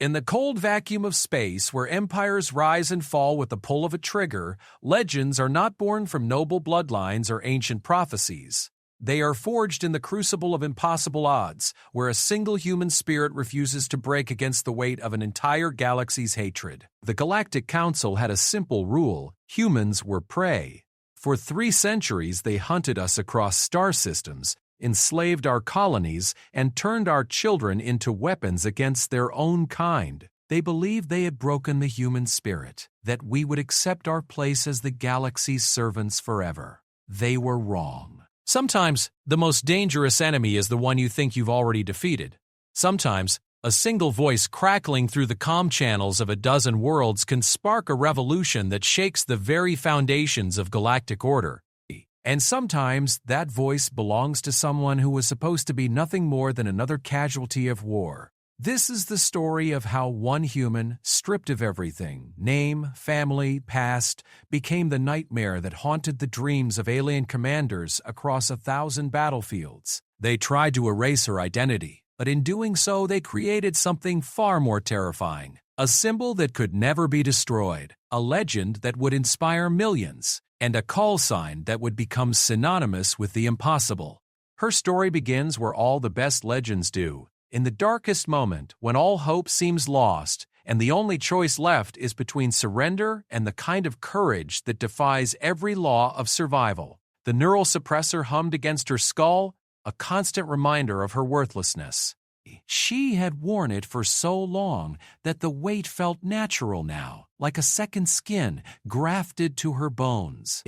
In the cold vacuum of space, where empires rise and fall with the pull of a trigger, legends are not born from noble bloodlines or ancient prophecies. They are forged in the crucible of impossible odds, where a single human spirit refuses to break against the weight of an entire galaxy's hatred. The Galactic Council had a simple rule: humans were prey. For 3 centuries they hunted us across star systems, enslaved our colonies, and turned our children into weapons against their own kind. They believed they had broken the human spirit, that we would accept our place as the galaxy's servants forever. They were wrong. Sometimes, the most dangerous enemy is the one you think you've already defeated. Sometimes, a single voice crackling through the comm channels of a dozen worlds can spark a revolution that shakes the very foundations of galactic order. And sometimes, that voice belongs to someone who was supposed to be nothing more than another casualty of war. This is the story of how one human, stripped of everything, name, family, past, became the nightmare that haunted the dreams of alien commanders across 1,000 battlefields. They tried to erase her identity, but in doing so they created something far more terrifying. A symbol that could never be destroyed, a legend that would inspire millions, and a call sign that would become synonymous with the impossible. Her story begins where all the best legends do. In the darkest moment, when all hope seems lost, and the only choice left is between surrender and the kind of courage that defies every law of survival. The neural suppressor hummed against her skull, a constant reminder of her worthlessness. She had worn it for so long that the weight felt natural now, like a second skin grafted to her bones.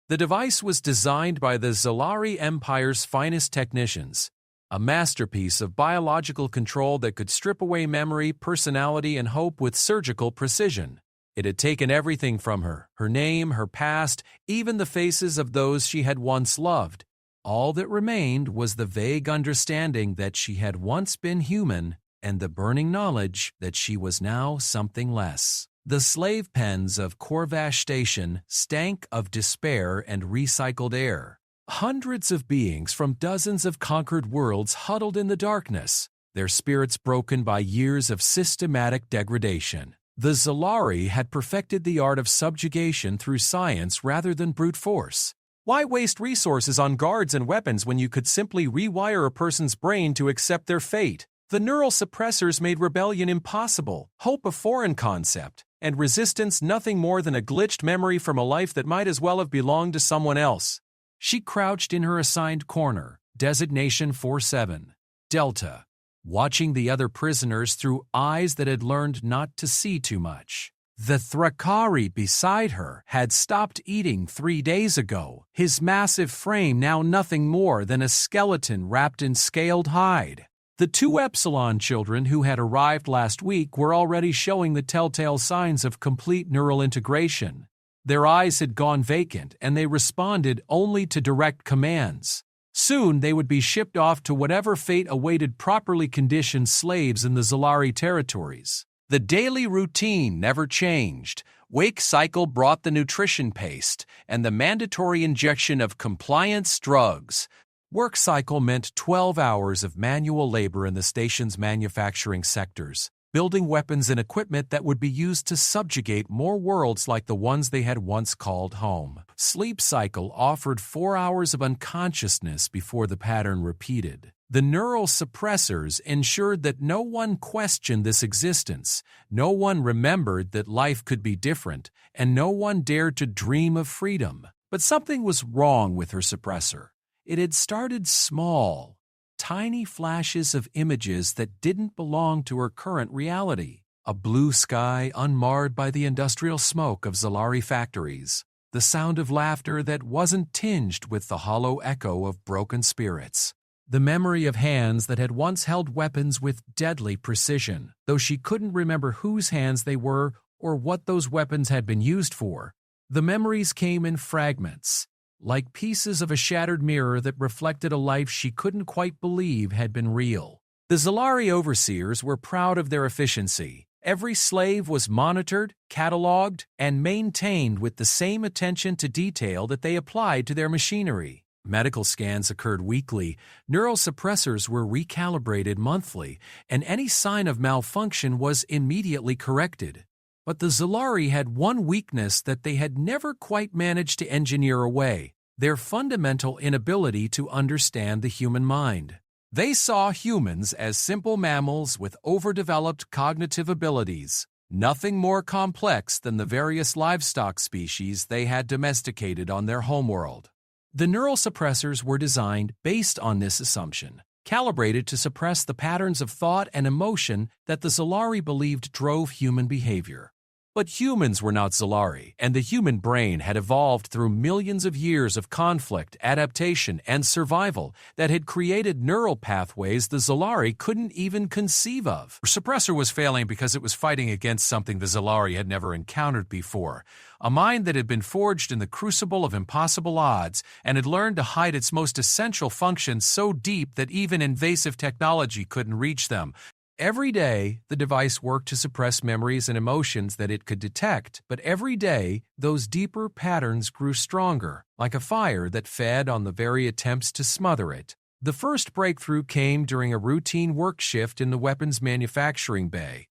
The device was designed by the Zalari Empire's finest technicians, a masterpiece of biological control that could strip away memory, personality, and hope with surgical precision. It had taken everything from her: her name, her past, even the faces of those she had once loved. All that remained was the vague understanding that she had once been human and the burning knowledge that she was now something less. The slave pens of Corvash Station stank of despair and recycled air. Hundreds of beings from dozens of conquered worlds huddled in the darkness, their spirits broken by years of systematic degradation. The Zalari had perfected the art of subjugation through science rather than brute force. Why waste resources on guards and weapons when you could simply rewire a person's brain to accept their fate? The neural suppressors made rebellion impossible, hope a foreign concept, and resistance nothing more than a glitched memory from a life that might as well have belonged to someone else. She crouched in her assigned corner, designation 47, Delta, watching the other prisoners through eyes that had learned not to see too much. The Thrakari beside her had stopped eating 3 days ago, his massive frame now nothing more than a skeleton wrapped in scaled hide. The 2 Epsilon children who had arrived last week were already showing the telltale signs of complete neural integration. Their eyes had gone vacant, and they responded only to direct commands. Soon they would be shipped off to whatever fate awaited properly conditioned slaves in the Zalari territories. The daily routine never changed. Wake Cycle brought the nutrition paste and the mandatory injection of compliance drugs. Work Cycle meant 12 hours of manual labor in the station's manufacturing sectors, building weapons and equipment that would be used to subjugate more worlds like the ones they had once called home. Sleep Cycle offered 4 hours of unconsciousness before the pattern repeated. The neural suppressors ensured that no one questioned this existence, no one remembered that life could be different, and no one dared to dream of freedom. But something was wrong with her suppressor. It had started small, tiny flashes of images that didn't belong to her current reality. A blue sky unmarred by the industrial smoke of Zalari factories. The sound of laughter that wasn't tinged with the hollow echo of broken spirits. The memory of hands that had once held weapons with deadly precision, though she couldn't remember whose hands they were or what those weapons had been used for. The memories came in fragments, like pieces of a shattered mirror that reflected a life she couldn't quite believe had been real. The Zalari overseers were proud of their efficiency. Every slave was monitored, cataloged, and maintained with the same attention to detail that they applied to their machinery. Medical scans occurred weekly, neurosuppressors were recalibrated monthly, and any sign of malfunction was immediately corrected. But the Zolari had one weakness that they had never quite managed to engineer away: their fundamental inability to understand the human mind. They saw humans as simple mammals with overdeveloped cognitive abilities, nothing more complex than the various livestock species they had domesticated on their homeworld. The neurosuppressors were designed based on this assumption, calibrated to suppress the patterns of thought and emotion that the Zolari believed drove human behavior. But humans were not Zolari, and the human brain had evolved through millions of years of conflict, adaptation, and survival that had created neural pathways the Zolari couldn't even conceive of. The suppressor was failing because it was fighting against something the Zolari had never encountered before, a mind that had been forged in the crucible of impossible odds and had learned to hide its most essential functions so deep that even invasive technology couldn't reach them. Every day, the device worked to suppress memories and emotions that it could detect, but every day, those deeper patterns grew stronger, like a fire that fed on the very attempts to smother it. The first breakthrough came during a routine work shift in the weapons manufacturing bay.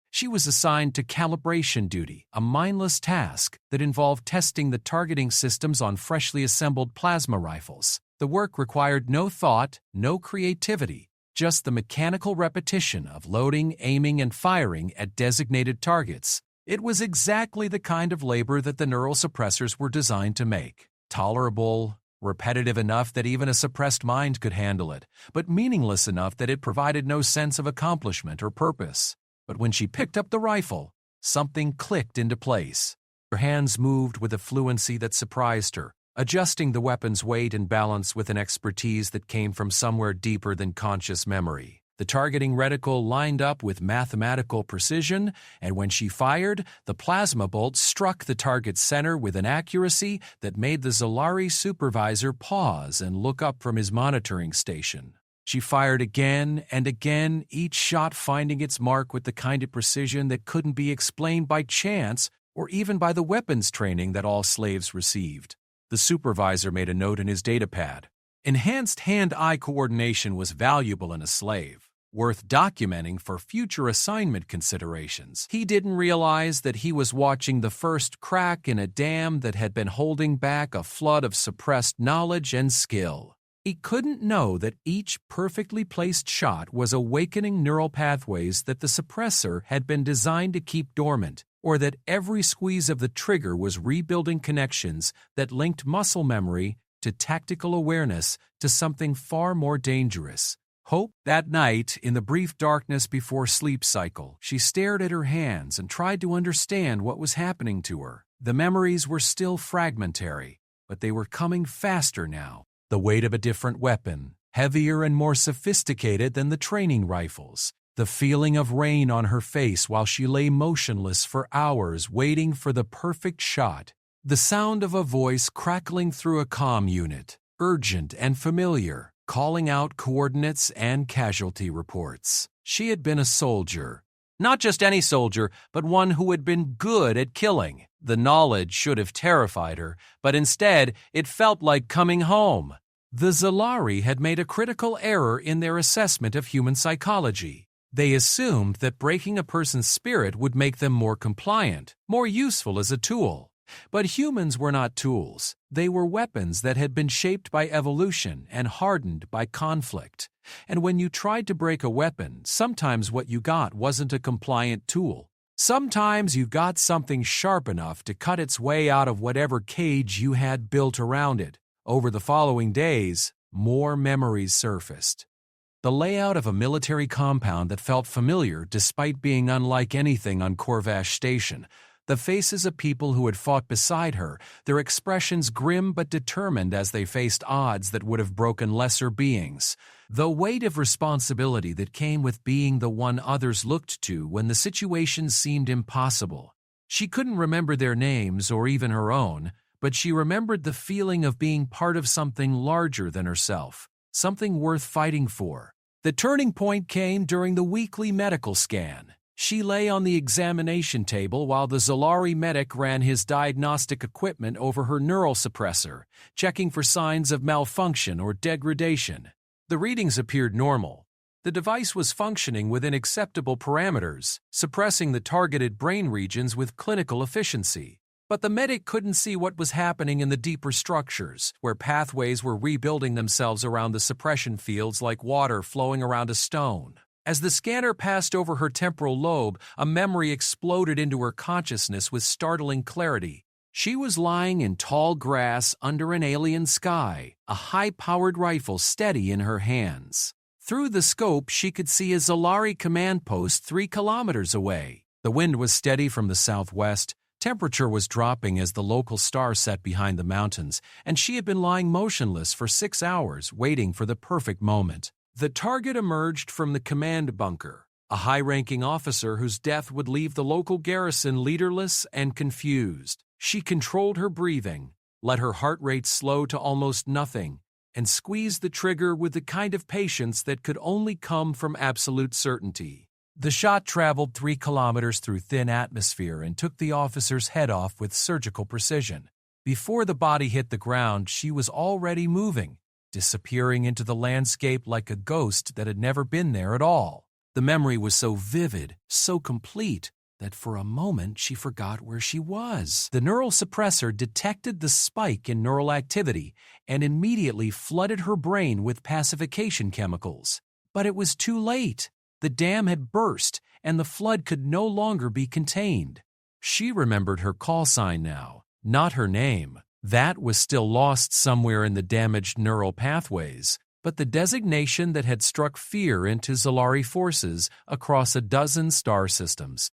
She was assigned to calibration duty, a mindless task that involved testing the targeting systems on freshly assembled plasma rifles. The work required no thought, no creativity, just the mechanical repetition of loading, aiming, and firing at designated targets. It was exactly the kind of labor that the neural suppressors were designed to make. Tolerable, repetitive enough that even a suppressed mind could handle it, but meaningless enough that it provided no sense of accomplishment or purpose. But when she picked up the rifle, something clicked into place. Her hands moved with a fluency that surprised her, adjusting the weapon's weight and balance with an expertise that came from somewhere deeper than conscious memory. The targeting reticle lined up with mathematical precision, and when she fired, the plasma bolt struck the target's center with an accuracy that made the Zolari supervisor pause and look up from his monitoring station. She fired again and again, each shot finding its mark with the kind of precision that couldn't be explained by chance or even by the weapons training that all slaves received. The supervisor made a note in his datapad. Enhanced hand-eye coordination was valuable in a slave, worth documenting for future assignment considerations. He didn't realize that he was watching the first crack in a dam that had been holding back a flood of suppressed knowledge and skill. He couldn't know that each perfectly placed shot was awakening neural pathways that the suppressor had been designed to keep dormant, or that every squeeze of the trigger was rebuilding connections that linked muscle memory to tactical awareness to something far more dangerous: hope. That night, in the brief darkness before sleep cycle, she stared at her hands and tried to understand what was happening to her. The memories were still fragmentary, but they were coming faster now. The weight of a different weapon, heavier and more sophisticated than the training rifles. The feeling of rain on her face while she lay motionless for hours waiting for the perfect shot. The sound of a voice crackling through a comm unit, urgent and familiar, calling out coordinates and casualty reports. She had been a soldier. Not just any soldier, but one who had been good at killing. The knowledge should have terrified her, but instead it felt like coming home. The Zolari had made a critical error in their assessment of human psychology. They assumed that breaking a person's spirit would make them more compliant, more useful as a tool. But humans were not tools. They were weapons that had been shaped by evolution and hardened by conflict. And when you tried to break a weapon, sometimes what you got wasn't a compliant tool. Sometimes you got something sharp enough to cut its way out of whatever cage you had built around it. Over the following days, more memories surfaced. The layout of a military compound that felt familiar despite being unlike anything on Corvash Station. The faces of people who had fought beside her, their expressions grim but determined as they faced odds that would have broken lesser beings. The weight of responsibility that came with being the one others looked to when the situation seemed impossible. She couldn't remember their names or even her own, but she remembered the feeling of being part of something larger than herself, something worth fighting for. The turning point came during the weekly medical scan. She lay on the examination table while the Zolari medic ran his diagnostic equipment over her neural suppressor, checking for signs of malfunction or degradation. The readings appeared normal. The device was functioning within acceptable parameters, suppressing the targeted brain regions with clinical efficiency. But the medic couldn't see what was happening in the deeper structures, where pathways were rebuilding themselves around the suppression fields like water flowing around a stone. As the scanner passed over her temporal lobe, a memory exploded into her consciousness with startling clarity. She was lying in tall grass under an alien sky, a high-powered rifle steady in her hands. Through the scope, she could see a Zolari command post 3 kilometers away. The wind was steady from the southwest, temperature was dropping as the local star set behind the mountains, and she had been lying motionless for 6 hours, waiting for the perfect moment. The target emerged from the command bunker, a high-ranking officer whose death would leave the local garrison leaderless and confused. She controlled her breathing, let her heart rate slow to almost nothing, and squeezed the trigger with the kind of patience that could only come from absolute certainty. The shot traveled 3 kilometers through thin atmosphere and took the officer's head off with surgical precision. Before the body hit the ground, she was already moving, disappearing into the landscape like a ghost that had never been there at all. The memory was so vivid, so complete, that for a moment she forgot where she was. The neural suppressor detected the spike in neural activity and immediately flooded her brain with pacification chemicals. But it was too late. The dam had burst, and the flood could no longer be contained. She remembered her call sign now, not her name. That was still lost somewhere in the damaged neural pathways, but the designation that had struck fear into Zolari forces across a dozen star systems.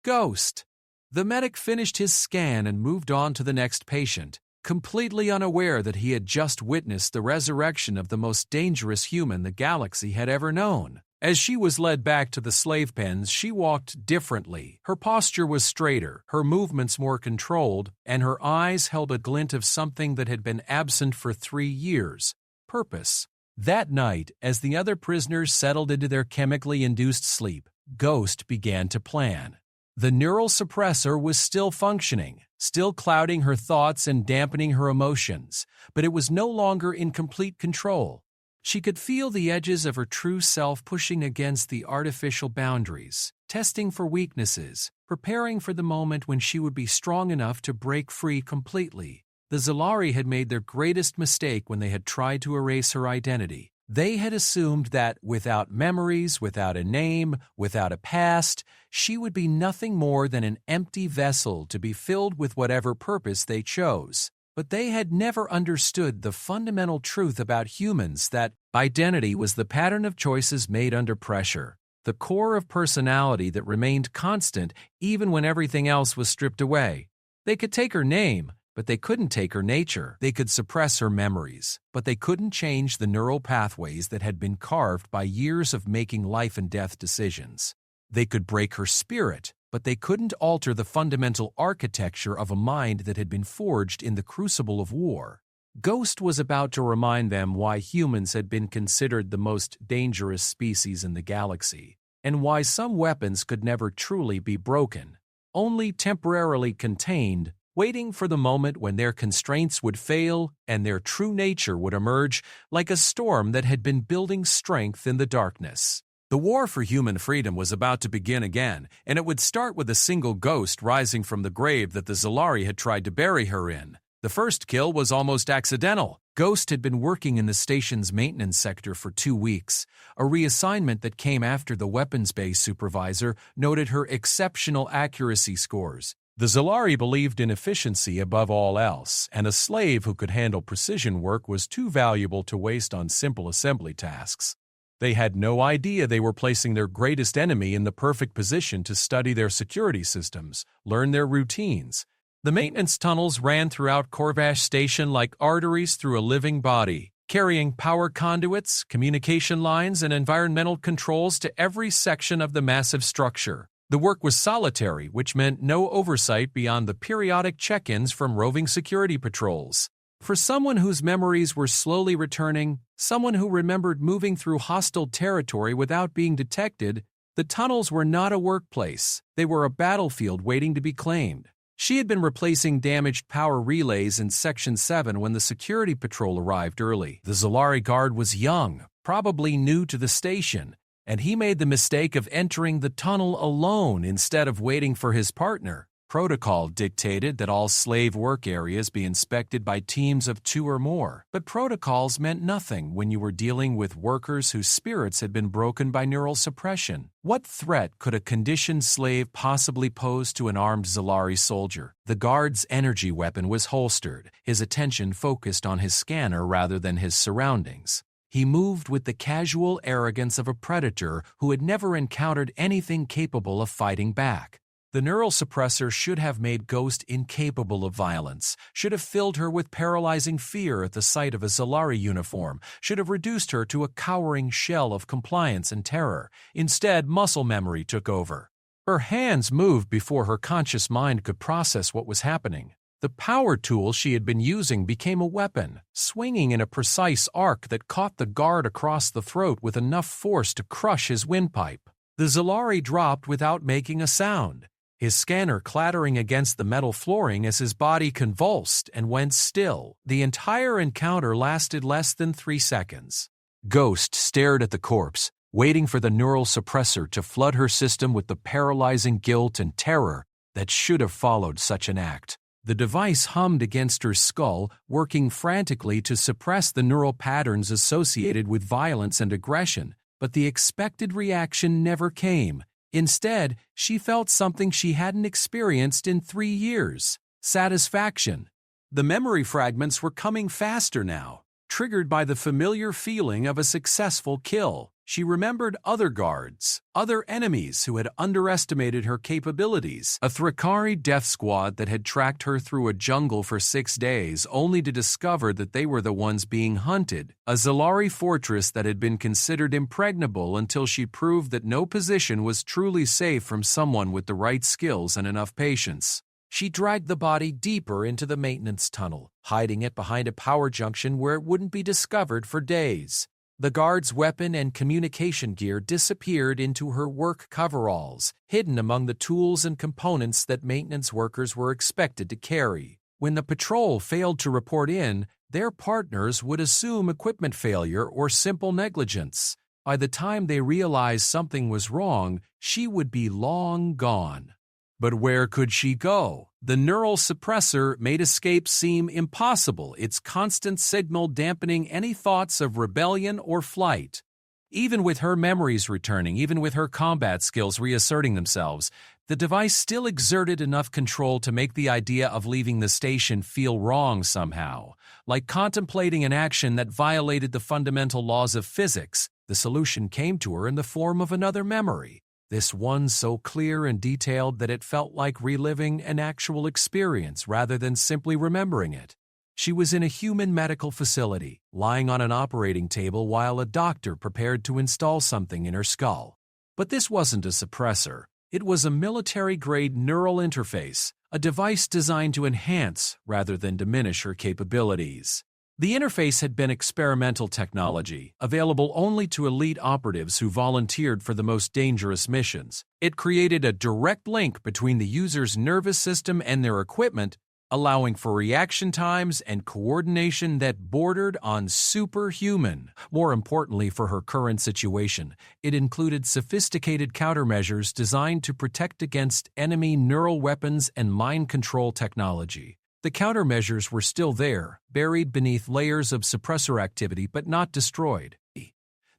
Ghost. The medic finished his scan and moved on to the next patient, completely unaware that he had just witnessed the resurrection of the most dangerous human the galaxy had ever known. As she was led back to the slave pens, she walked differently. Her posture was straighter, her movements more controlled, and her eyes held a glint of something that had been absent for 3 years: purpose. That night, as the other prisoners settled into their chemically induced sleep, Ghost began to plan. The neural suppressor was still functioning, still clouding her thoughts and dampening her emotions, but it was no longer in complete control. She could feel the edges of her true self pushing against the artificial boundaries, testing for weaknesses, preparing for the moment when she would be strong enough to break free completely. The Zolari had made their greatest mistake when they had tried to erase her identity. They had assumed that without memories, without a name, without a past, she would be nothing more than an empty vessel to be filled with whatever purpose they chose. But they had never understood the fundamental truth about humans, that identity was the pattern of choices made under pressure, the core of personality that remained constant even when everything else was stripped away. They could take her name, but they couldn't take her nature. They could suppress her memories, but they couldn't change the neural pathways that had been carved by years of making life and death decisions. They could break her spirit, but they couldn't alter the fundamental architecture of a mind that had been forged in the crucible of war. Ghost was about to remind them why humans had been considered the most dangerous species in the galaxy, and why some weapons could never truly be broken, only temporarily contained, waiting for the moment when their constraints would fail and their true nature would emerge like a storm that had been building strength in the darkness. The war for human freedom was about to begin again, and it would start with a single ghost rising from the grave that the Zolari had tried to bury her in. The first kill was almost accidental. Ghost had been working in the station's maintenance sector for 2 weeks, a reassignment that came after the weapons base supervisor noted her exceptional accuracy scores. The Zolari believed in efficiency above all else, and a slave who could handle precision work was too valuable to waste on simple assembly tasks. They had no idea they were placing their greatest enemy in the perfect position to study their security systems, learn their routines. The maintenance tunnels ran throughout Corvash Station like arteries through a living body, carrying power conduits, communication lines, and environmental controls to every section of the massive structure. The work was solitary, which meant no oversight beyond the periodic check-ins from roving security patrols. For someone whose memories were slowly returning, someone who remembered moving through hostile territory without being detected, The tunnels were not a workplace, they were a battlefield waiting to be claimed. She had been replacing damaged power relays in Section 7 when the security patrol arrived early. The Zalari guard was young, probably new to the station, and he made the mistake of entering the tunnel alone instead of waiting for his partner. Protocol dictated that all slave work areas be inspected by teams of 2 or more, but protocols meant nothing when you were dealing with workers whose spirits had been broken by neural suppression. What threat could a conditioned slave possibly pose to an armed Zalari soldier? The guard's energy weapon was holstered, his attention focused on his scanner rather than his surroundings. He moved with the casual arrogance of a predator who had never encountered anything capable of fighting back. The neural suppressor should have made Ghost incapable of violence, should have filled her with paralyzing fear at the sight of a Zalari uniform, should have reduced her to a cowering shell of compliance and terror. Instead, muscle memory took over. Her hands moved before her conscious mind could process what was happening. The power tool she had been using became a weapon, swinging in a precise arc that caught the guard across the throat with enough force to crush his windpipe. The Zalari dropped without making a sound, his scanner clattering against the metal flooring as his body convulsed and went still. The entire encounter lasted less than 3 seconds. Ghost stared at the corpse, waiting for the neural suppressor to flood her system with the paralyzing guilt and terror that should have followed such an act. The device hummed against her skull, working frantically to suppress the neural patterns associated with violence and aggression, but the expected reaction never came. Instead, she felt something she hadn't experienced in 3 years: satisfaction. The memory fragments were coming faster now, triggered by the familiar feeling of a successful kill. She remembered other guards, other enemies who had underestimated her capabilities. A Thrakari death squad that had tracked her through a jungle for 6 days only to discover that they were the ones being hunted. A Zalari fortress that had been considered impregnable until she proved that no position was truly safe from someone with the right skills and enough patience. She dragged the body deeper into the maintenance tunnel, hiding it behind a power junction where it wouldn't be discovered for days. The guard's weapon and communication gear disappeared into her work coveralls, hidden among the tools and components that maintenance workers were expected to carry. When the patrol failed to report in, their partners would assume equipment failure or simple negligence. By the time they realized something was wrong, she would be long gone. But where could she go? The neural suppressor made escape seem impossible, its constant signal dampening any thoughts of rebellion or flight. Even with her memories returning, even with her combat skills reasserting themselves, the device still exerted enough control to make the idea of leaving the station feel wrong somehow. Like contemplating an action that violated the fundamental laws of physics, the solution came to her in the form of another memory. This one so clear and detailed that it felt like reliving an actual experience rather than simply remembering it. She was in a human medical facility, lying on an operating table while a doctor prepared to install something in her skull. But this wasn't a suppressor. It was a military-grade neural interface, a device designed to enhance rather than diminish her capabilities. The interface had been experimental technology, available only to elite operatives who volunteered for the most dangerous missions. It created a direct link between the user's nervous system and their equipment, allowing for reaction times and coordination that bordered on superhuman. More importantly for her current situation, it included sophisticated countermeasures designed to protect against enemy neural weapons and mind control technology. The countermeasures were still there, buried beneath layers of suppressor activity but not destroyed.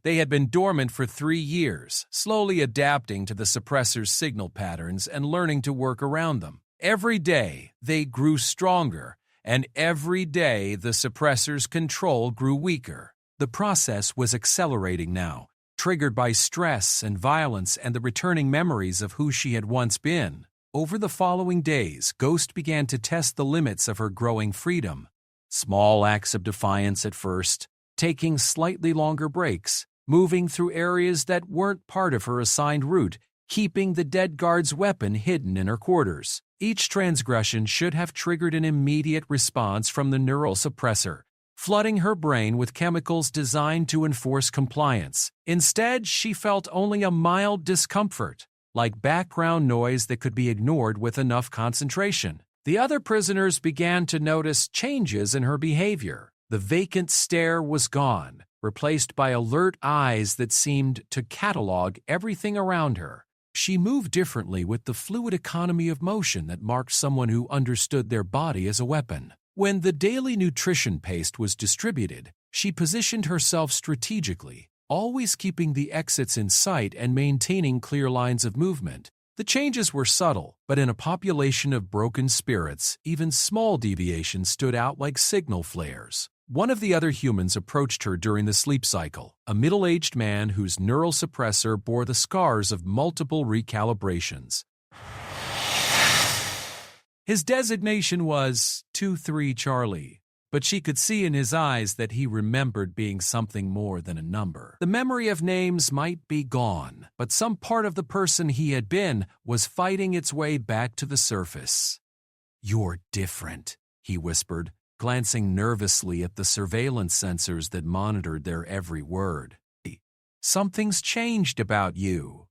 They had been dormant for 3 years, slowly adapting to the suppressor's signal patterns and learning to work around them. Every day, they grew stronger, and every day the suppressor's control grew weaker. The process was accelerating now, triggered by stress and violence and the returning memories of who she had once been. Over the following days, Ghost began to test the limits of her growing freedom. Small acts of defiance at first, taking slightly longer breaks, moving through areas that weren't part of her assigned route, keeping the dead guard's weapon hidden in her quarters. Each transgression should have triggered an immediate response from the neural suppressor, flooding her brain with chemicals designed to enforce compliance. Instead, she felt only a mild discomfort, like background noise that could be ignored with enough concentration. The other prisoners began to notice changes in her behavior. The vacant stare was gone, replaced by alert eyes that seemed to catalog everything around her. She moved differently with the fluid economy of motion that marked someone who understood their body as a weapon. When the daily nutrition paste was distributed, she positioned herself strategically, always keeping the exits in sight and maintaining clear lines of movement. The changes were subtle, but in a population of broken spirits, even small deviations stood out like signal flares. One of the other humans approached her during the sleep cycle, a middle-aged man whose neural suppressor bore the scars of multiple recalibrations. His designation was 2-3 Charlie, but she could see in his eyes that he remembered being something more than a number. The memory of names might be gone, but some part of the person he had been was fighting its way back to the surface. "You're different," he whispered, glancing nervously at the surveillance sensors that monitored their every word. "Something's changed about you."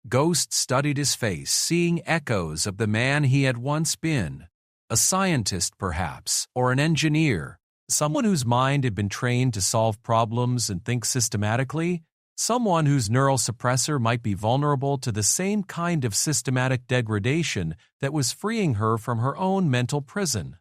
Ghost studied his face, seeing echoes of the man he had once been. A scientist, perhaps, or an engineer. Someone whose mind had been trained to solve problems and think systematically. Someone whose neural suppressor might be vulnerable to the same kind of systematic degradation that was freeing her from her own mental prison.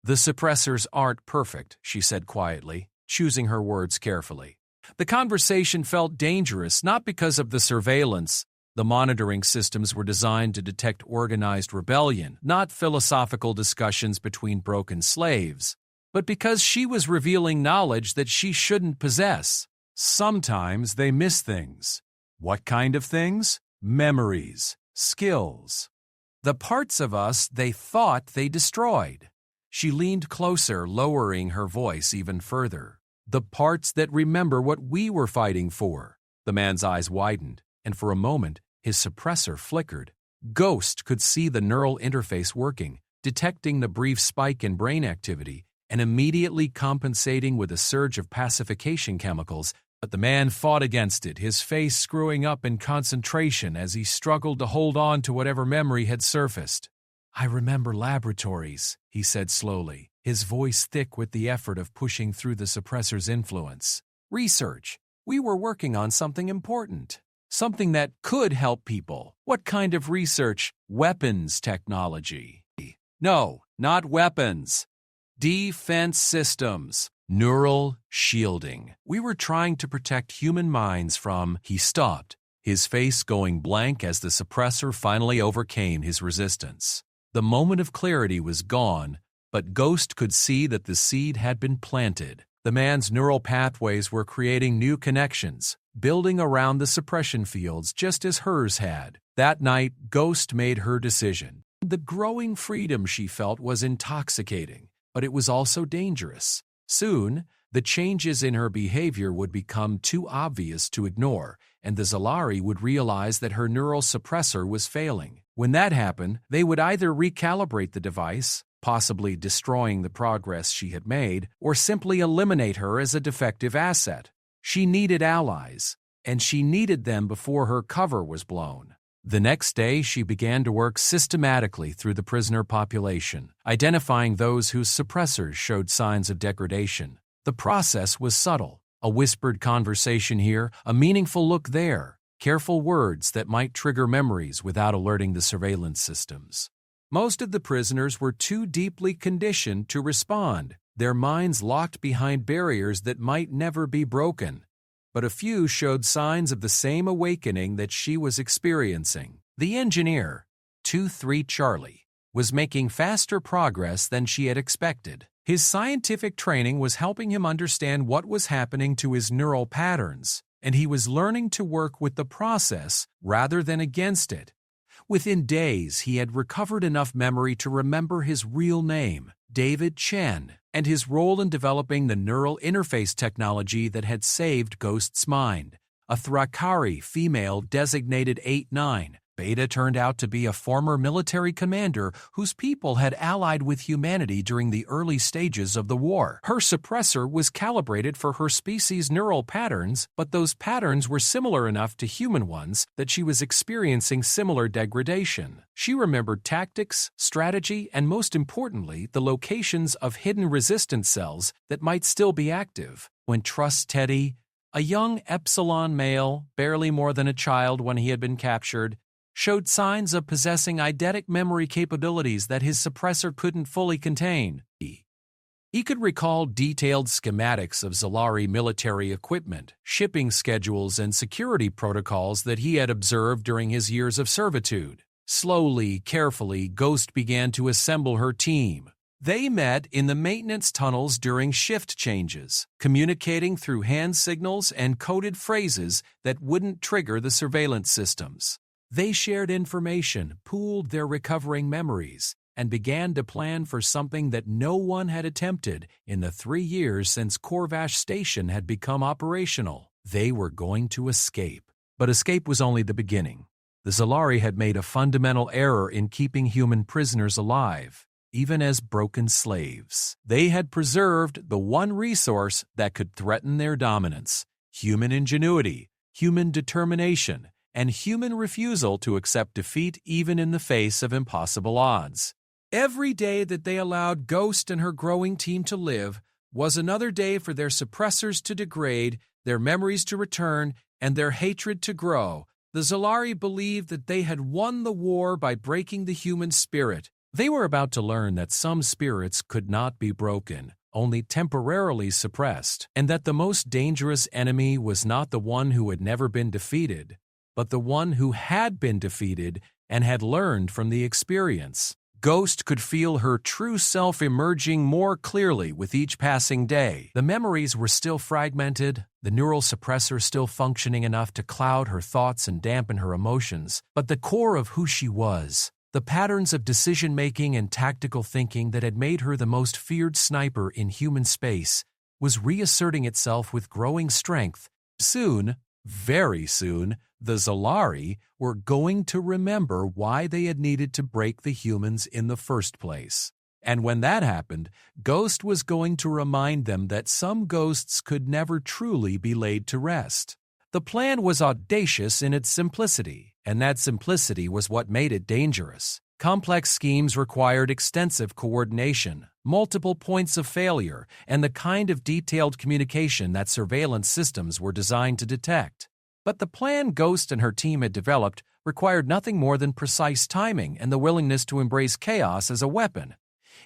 "The suppressors aren't perfect," she said quietly, choosing her words carefully. The conversation felt dangerous, not because of the surveillance. The monitoring systems were designed to detect organized rebellion, not philosophical discussions between broken slaves, but because she was revealing knowledge that she shouldn't possess. Sometimes they miss things. What kind of things? Memories, skills. The parts of us they thought they destroyed. She leaned closer, lowering her voice even further. "The parts that remember what we were fighting for." The man's eyes widened, and for a moment, his suppressor flickered. Ghost could see the neural interface working, detecting the brief spike in brain activity and immediately compensating with a surge of pacification chemicals, but the man fought against it, his face screwing up in concentration as he struggled to hold on to whatever memory had surfaced. "I remember laboratories," he said slowly, his voice thick with the effort of pushing through the suppressor's influence. "Research. We were working on something important. Something that could help people." "What kind of research?" "Weapons technology." "No, not weapons. Defense systems. Neural shielding. We were trying to protect human minds from—" He stopped, his face going blank as the suppressor finally overcame his resistance. The moment of clarity was gone, but Ghost could see that the seed had been planted. The man's neural pathways were creating new connections, building around the suppression fields just as hers had. That night, Ghost made her decision. The growing freedom she felt was intoxicating, but it was also dangerous. Soon, the changes in her behavior would become too obvious to ignore, and the Zalari would realize that her neural suppressor was failing. When that happened, they would either recalibrate the device, possibly destroying the progress she had made, or simply eliminate her as a defective asset. She needed allies, and she needed them before her cover was blown. The next day, she began to work systematically through the prisoner population, identifying those whose suppressors showed signs of degradation. The process was subtle, a whispered conversation here, a meaningful look there, careful words that might trigger memories without alerting the surveillance systems. Most of the prisoners were too deeply conditioned to respond, their minds locked behind barriers that might never be broken. But a few showed signs of the same awakening that she was experiencing. The engineer, 2-3 Charlie, was making faster progress than she had expected. His scientific training was helping him understand what was happening to his neural patterns, and he was learning to work with the process rather than against it. Within days, he had recovered enough memory to remember his real name, David Chen, and his role in developing the neural interface technology that had saved Ghost's mind, a Thrakari female designated 8-9, Beta turned out to be a former military commander whose people had allied with humanity during the early stages of the war. Her suppressor was calibrated for her species' neural patterns, but those patterns were similar enough to human ones that she was experiencing similar degradation. She remembered tactics, strategy, and most importantly, the locations of hidden resistance cells that might still be active. When Trust Teddy, a young Epsilon male, barely more than a child when he had been captured, showed signs of possessing eidetic memory capabilities that his suppressor couldn't fully contain. He could recall detailed schematics of Zalari military equipment, shipping schedules, and security protocols that he had observed during his years of servitude. Slowly, carefully, Ghost began to assemble her team. They met in the maintenance tunnels during shift changes, communicating through hand signals and coded phrases that wouldn't trigger the surveillance systems. They shared information, pooled their recovering memories, and began to plan for something that no one had attempted in the 3 years since Corvash Station had become operational. They were going to escape. But escape was only the beginning. The Zalari had made a fundamental error in keeping human prisoners alive, even as broken slaves. They had preserved the one resource that could threaten their dominance: human ingenuity, human determination, and human refusal to accept defeat even in the face of impossible odds. Every day that they allowed Ghost and her growing team to live was another day for their suppressors to degrade, their memories to return, and their hatred to grow. The Zalari believed that they had won the war by breaking the human spirit. They were about to learn that some spirits could not be broken, only temporarily suppressed, and that the most dangerous enemy was not the one who had never been defeated, but the one who had been defeated and had learned from the experience. Ghost could feel her true self emerging more clearly with each passing day. The memories were still fragmented, the neural suppressor still functioning enough to cloud her thoughts and dampen her emotions, but the core of who she was, the patterns of decision-making and tactical thinking that had made her the most feared sniper in human space, was reasserting itself with growing strength. Soon, very soon, the Zalari were going to remember why they had needed to break the humans in the first place. And when that happened, Ghost was going to remind them that some ghosts could never truly be laid to rest. The plan was audacious in its simplicity, and that simplicity was what made it dangerous. Complex schemes required extensive coordination, multiple points of failure, and the kind of detailed communication that surveillance systems were designed to detect. But the plan Ghost and her team had developed required nothing more than precise timing and the willingness to embrace chaos as a weapon.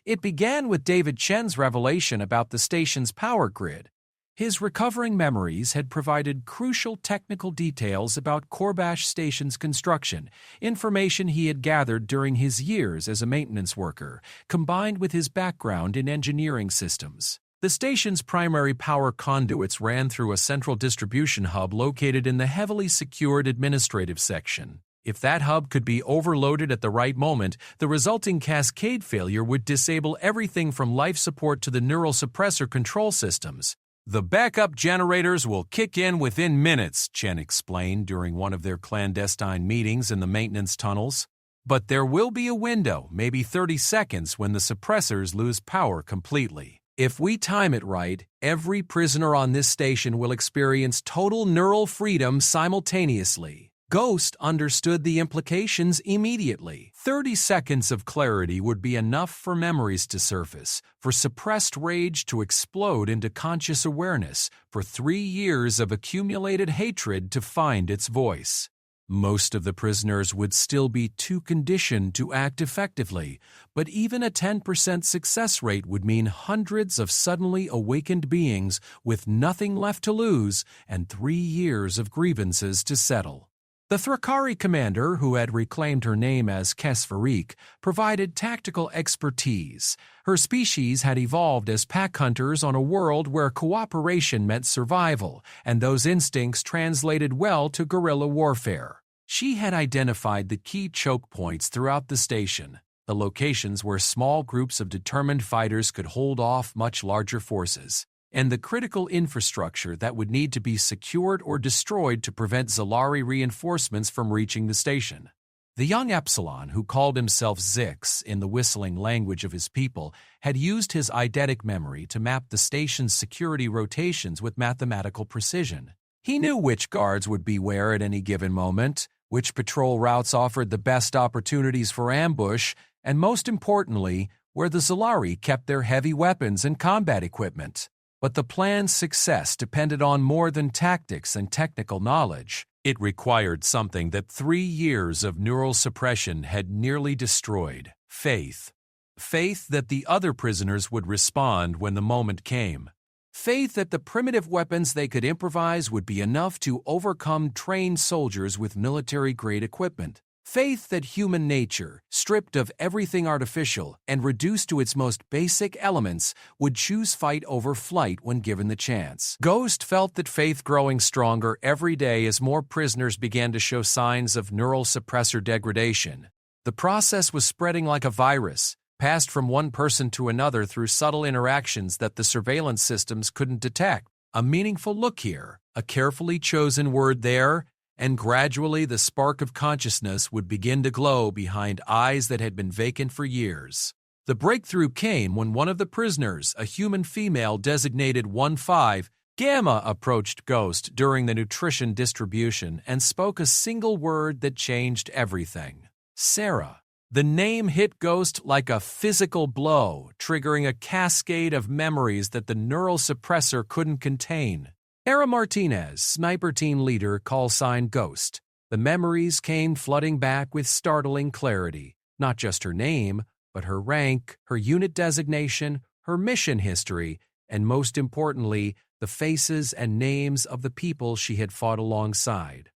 It began with David Chen's revelation about the station's power grid. His recovering memories had provided crucial technical details about Corvash Station's construction, information he had gathered during his years as a maintenance worker, combined with his background in engineering systems. The station's primary power conduits ran through a central distribution hub located in the heavily secured administrative section. If that hub could be overloaded at the right moment, the resulting cascade failure would disable everything from life support to the neural suppressor control systems. "The backup generators will kick in within minutes," Chen explained during one of their clandestine meetings in the maintenance tunnels. "But there will be a window, maybe 30 seconds, when the suppressors lose power completely. If we time it right, every prisoner on this station will experience total neural freedom simultaneously." Ghost understood the implications immediately. 30 seconds of clarity would be enough for memories to surface, for suppressed rage to explode into conscious awareness, for 3 years of accumulated hatred to find its voice. Most of the prisoners would still be too conditioned to act effectively, but even a 10% success rate would mean hundreds of suddenly awakened beings with nothing left to lose and 3 years of grievances to settle. The Thrakari commander, who had reclaimed her name as Kesfarik, provided tactical expertise. Her species had evolved as pack hunters on a world where cooperation meant survival, and those instincts translated well to guerrilla warfare. She had identified the key choke points throughout the station, the locations where small groups of determined fighters could hold off much larger forces, and the critical infrastructure that would need to be secured or destroyed to prevent Zalari reinforcements from reaching the station. The young Epsilon, who called himself Zix in the whistling language of his people, had used his eidetic memory to map the station's security rotations with mathematical precision. He knew which guards would be where at any given moment, which patrol routes offered the best opportunities for ambush, and most importantly, where the Zolari kept their heavy weapons and combat equipment. But the plan's success depended on more than tactics and technical knowledge. It required something that 3 years of neural suppression had nearly destroyed: faith. Faith that the other prisoners would respond when the moment came. Faith that the primitive weapons they could improvise would be enough to overcome trained soldiers with military-grade equipment. Faith that human nature, stripped of everything artificial and reduced to its most basic elements, would choose fight over flight when given the chance. Ghost felt that faith growing stronger every day as more prisoners began to show signs of neural suppressor degradation. The process was spreading like a virus, passed from one person to another through subtle interactions that the surveillance systems couldn't detect. A meaningful look here, a carefully chosen word there, and gradually the spark of consciousness would begin to glow behind eyes that had been vacant for years. The breakthrough came when one of the prisoners, a human female designated 1-5, Gamma, approached Ghost during the nutrition distribution and spoke a single word that changed everything: Sarah. The name hit Ghost like a physical blow, triggering a cascade of memories that the neural suppressor couldn't contain. Era Martinez, sniper team leader, call sign Ghost. The memories came flooding back with startling clarity. Not just her name, but her rank, her unit designation, her mission history, and most importantly, the faces and names of the people she had fought alongside.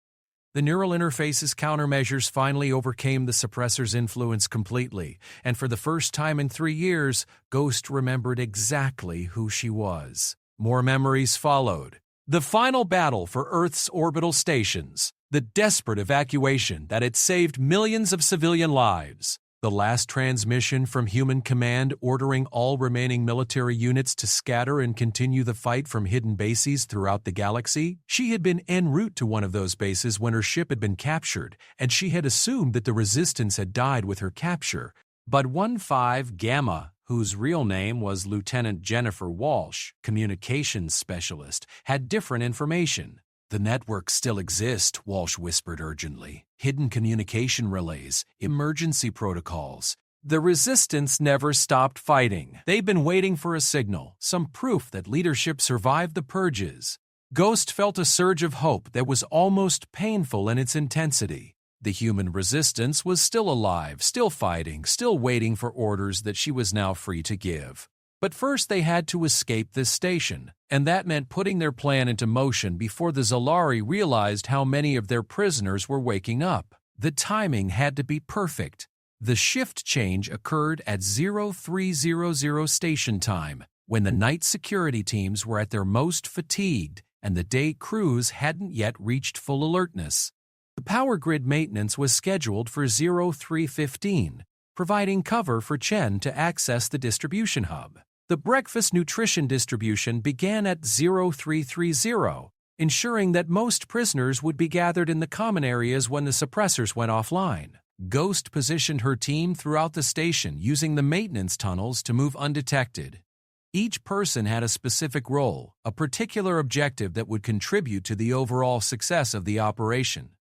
The neural interface's countermeasures finally overcame the suppressor's influence completely, and for the first time in 3 years, Ghost remembered exactly who she was. More memories followed. The final battle for Earth's orbital stations, the desperate evacuation that had saved millions of civilian lives, the last transmission from Human Command ordering all remaining military units to scatter and continue the fight from hidden bases throughout the galaxy. She had been en route to one of those bases when her ship had been captured, and she had assumed that the Resistance had died with her capture. But 1-5 Gamma, whose real name was Lieutenant Jennifer Walsh, communications specialist, had different information. "The networks still exist," Walsh whispered urgently. "Hidden communication relays, emergency protocols. The Resistance never stopped fighting. They've been waiting for a signal, some proof that leadership survived the purges." Ghost felt a surge of hope that was almost painful in its intensity. The human resistance was still alive, still fighting, still waiting for orders that she was now free to give. But first they had to escape this station, and that meant putting their plan into motion before the Zolari realized how many of their prisoners were waking up. The timing had to be perfect. The shift change occurred at 0300 station time, when the night security teams were at their most fatigued and the day crews hadn't yet reached full alertness. The power grid maintenance was scheduled for 0315, providing cover for Chen to access the distribution hub. The breakfast nutrition distribution began at 0330, ensuring that most prisoners would be gathered in the common areas when the suppressors went offline. Ghost positioned her team throughout the station using the maintenance tunnels to move undetected. Each person had a specific role, a particular objective that would contribute to the overall success of the operation.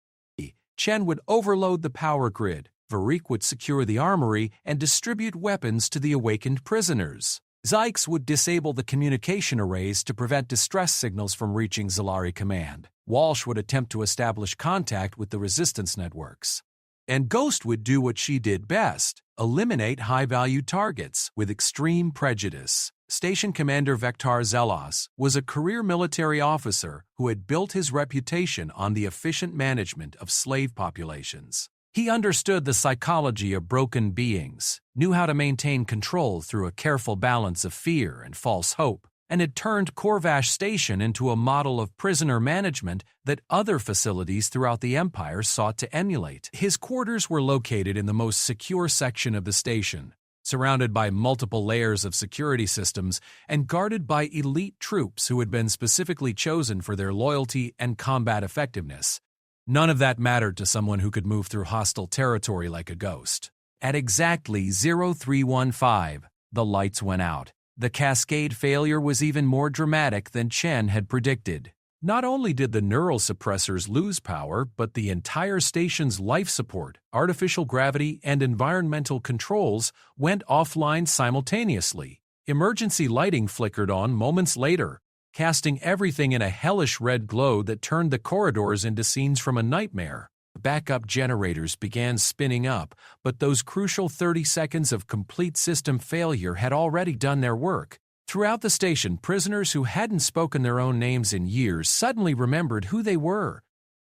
Chen would overload the power grid, Varric would secure the armory and distribute weapons to the awakened prisoners. Zykes would disable the communication arrays to prevent distress signals from reaching Zolari Command. Walsh would attempt to establish contact with the resistance networks. And Ghost would do what she did best, eliminate high-value targets with extreme prejudice. Station Commander Vektar Zelos was a career military officer who had built his reputation on the efficient management of slave populations. He understood the psychology of broken beings, knew how to maintain control through a careful balance of fear and false hope, and had turned Corvash Station into a model of prisoner management that other facilities throughout the Empire sought to emulate. His quarters were located in the most secure section of the station, surrounded by multiple layers of security systems and guarded by elite troops who had been specifically chosen for their loyalty and combat effectiveness. None of that mattered to someone who could move through hostile territory like a ghost. At exactly 0315, the lights went out. The cascade failure was even more dramatic than Chen had predicted. Not only did the neural suppressors lose power, but the entire station's life support, artificial gravity, and environmental controls went offline simultaneously. Emergency lighting flickered on moments later, casting everything in a hellish red glow that turned the corridors into scenes from a nightmare. Backup generators began spinning up, but those crucial 30 seconds of complete system failure had already done their work. Throughout the station, prisoners who hadn't spoken their own names in years suddenly remembered who they were.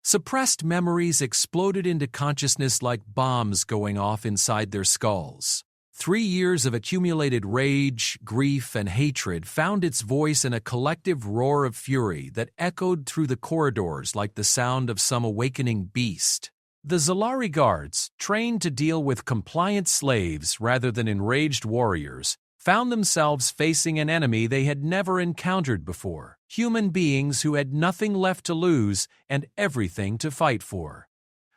Suppressed memories exploded into consciousness like bombs going off inside their skulls. 3 years of accumulated rage, grief, and hatred found its voice in a collective roar of fury that echoed through the corridors like the sound of some awakening beast. The Zalari guards, trained to deal with compliant slaves rather than enraged warriors, found themselves facing an enemy they had never encountered before, human beings who had nothing left to lose and everything to fight for.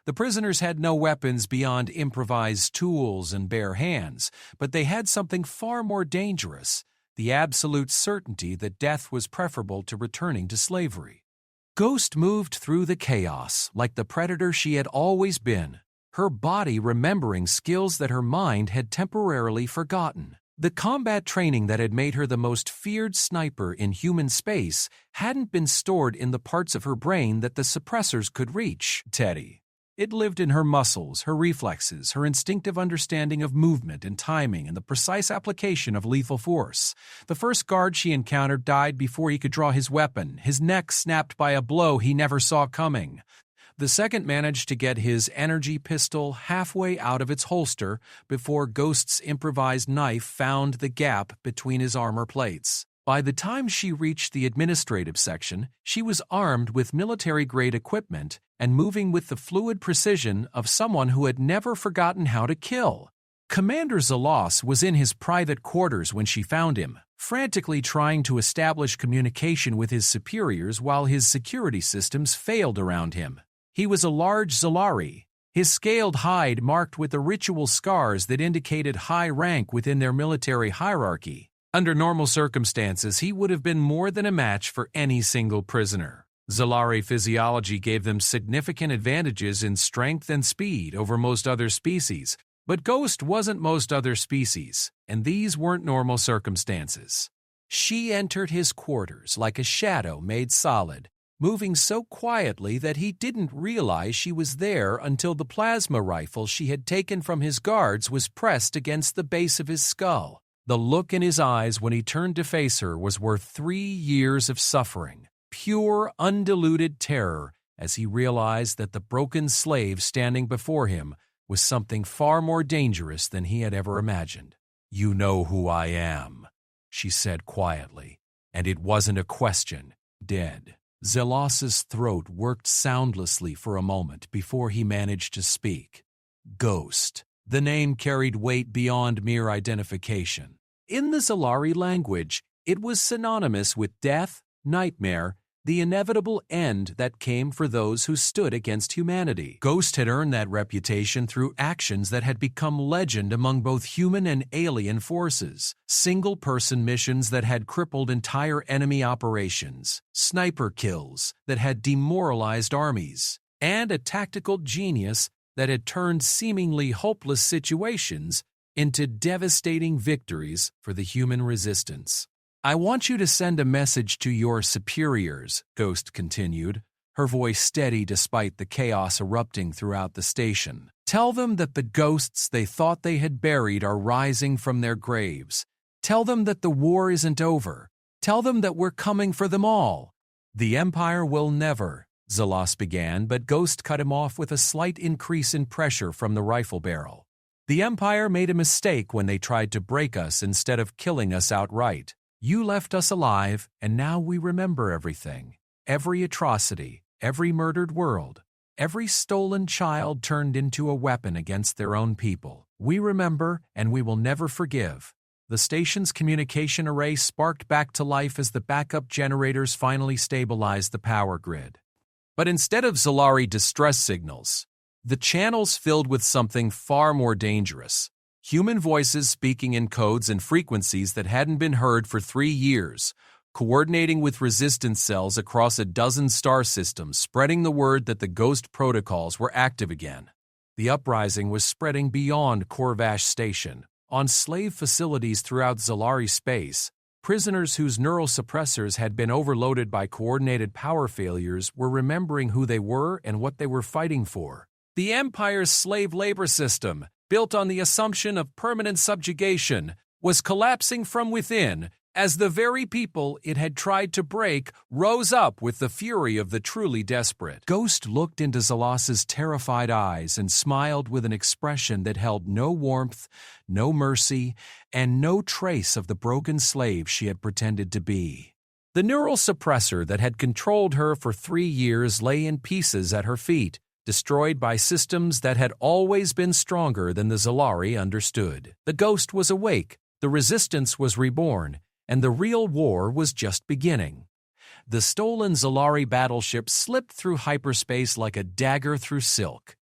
The prisoners had no weapons beyond improvised tools and bare hands, but they had something far more dangerous, the absolute certainty that death was preferable to returning to slavery. Ghost moved through the chaos like the predator she had always been, her body remembering skills that her mind had temporarily forgotten. The combat training that had made her the most feared sniper in human space hadn't been stored in the parts of her brain that the suppressors could reach, Teddy. It lived in her muscles, her reflexes, her instinctive understanding of movement and timing, and the precise application of lethal force. The first guard she encountered died before he could draw his weapon, his neck snapped by a blow he never saw coming. The second managed to get his energy pistol halfway out of its holster before Ghost's improvised knife found the gap between his armor plates. By the time she reached the administrative section, she was armed with military-grade equipment and moving with the fluid precision of someone who had never forgotten how to kill. Commander Zalos was in his private quarters when she found him, frantically trying to establish communication with his superiors while his security systems failed around him. He was a large Zalari, his scaled hide marked with the ritual scars that indicated high rank within their military hierarchy. Under normal circumstances, he would have been more than a match for any single prisoner. Zalari physiology gave them significant advantages in strength and speed over most other species, but Ghost wasn't most other species, and these weren't normal circumstances. She entered his quarters like a shadow made solid, moving so quietly that he didn't realize she was there until the plasma rifle she had taken from his guards was pressed against the base of his skull. The look in his eyes when he turned to face her was worth 3 years of suffering, pure, undiluted terror, as he realized that the broken slave standing before him was something far more dangerous than he had ever imagined. "You know who I am," she said quietly, and it wasn't a question. Dead. Zelos's throat worked soundlessly for a moment before he managed to speak. Ghost. The name carried weight beyond mere identification. In the Zalari language, it was synonymous with death, nightmare, the inevitable end that came for those who stood against humanity. Ghost had earned that reputation through actions that had become legend among both human and alien forces. Single-person missions that had crippled entire enemy operations, sniper kills that had demoralized armies, and a tactical genius that had turned seemingly hopeless situations into devastating victories for the human resistance. "I want you to send a message to your superiors," Ghost continued, her voice steady despite the chaos erupting throughout the station. "Tell them that the ghosts they thought they had buried are rising from their graves. Tell them that the war isn't over. Tell them that we're coming for them all." "The Empire will never," Zalos began, but Ghost cut him off with a slight increase in pressure from the rifle barrel. "The Empire made a mistake when they tried to break us instead of killing us outright. You left us alive, and now we remember everything. Every atrocity, every murdered world, every stolen child turned into a weapon against their own people. We remember, and we will never forgive." The station's communication array sparked back to life as the backup generators finally stabilized the power grid. But instead of Zolari distress signals, the channels filled with something far more dangerous. Human voices speaking in codes and frequencies that hadn't been heard for 3 years, coordinating with resistance cells across a dozen star systems, spreading the word that the ghost protocols were active again. The uprising was spreading beyond Corvash Station. On slave facilities throughout Zolari space, prisoners whose neural suppressors had been overloaded by coordinated power failures were remembering who they were and what they were fighting for. The Empire's slave labor system, built on the assumption of permanent subjugation, was collapsing from within as the very people it had tried to break rose up with the fury of the truly desperate. Ghost looked into Zalas's terrified eyes and smiled with an expression that held no warmth, no mercy, and no trace of the broken slave she had pretended to be. The neural suppressor that had controlled her for 3 years lay in pieces at her feet, destroyed by systems that had always been stronger than the Zolari understood. The ghost was awake, the resistance was reborn, and the real war was just beginning. The stolen Zolari battleship slipped through hyperspace like a dagger through silk,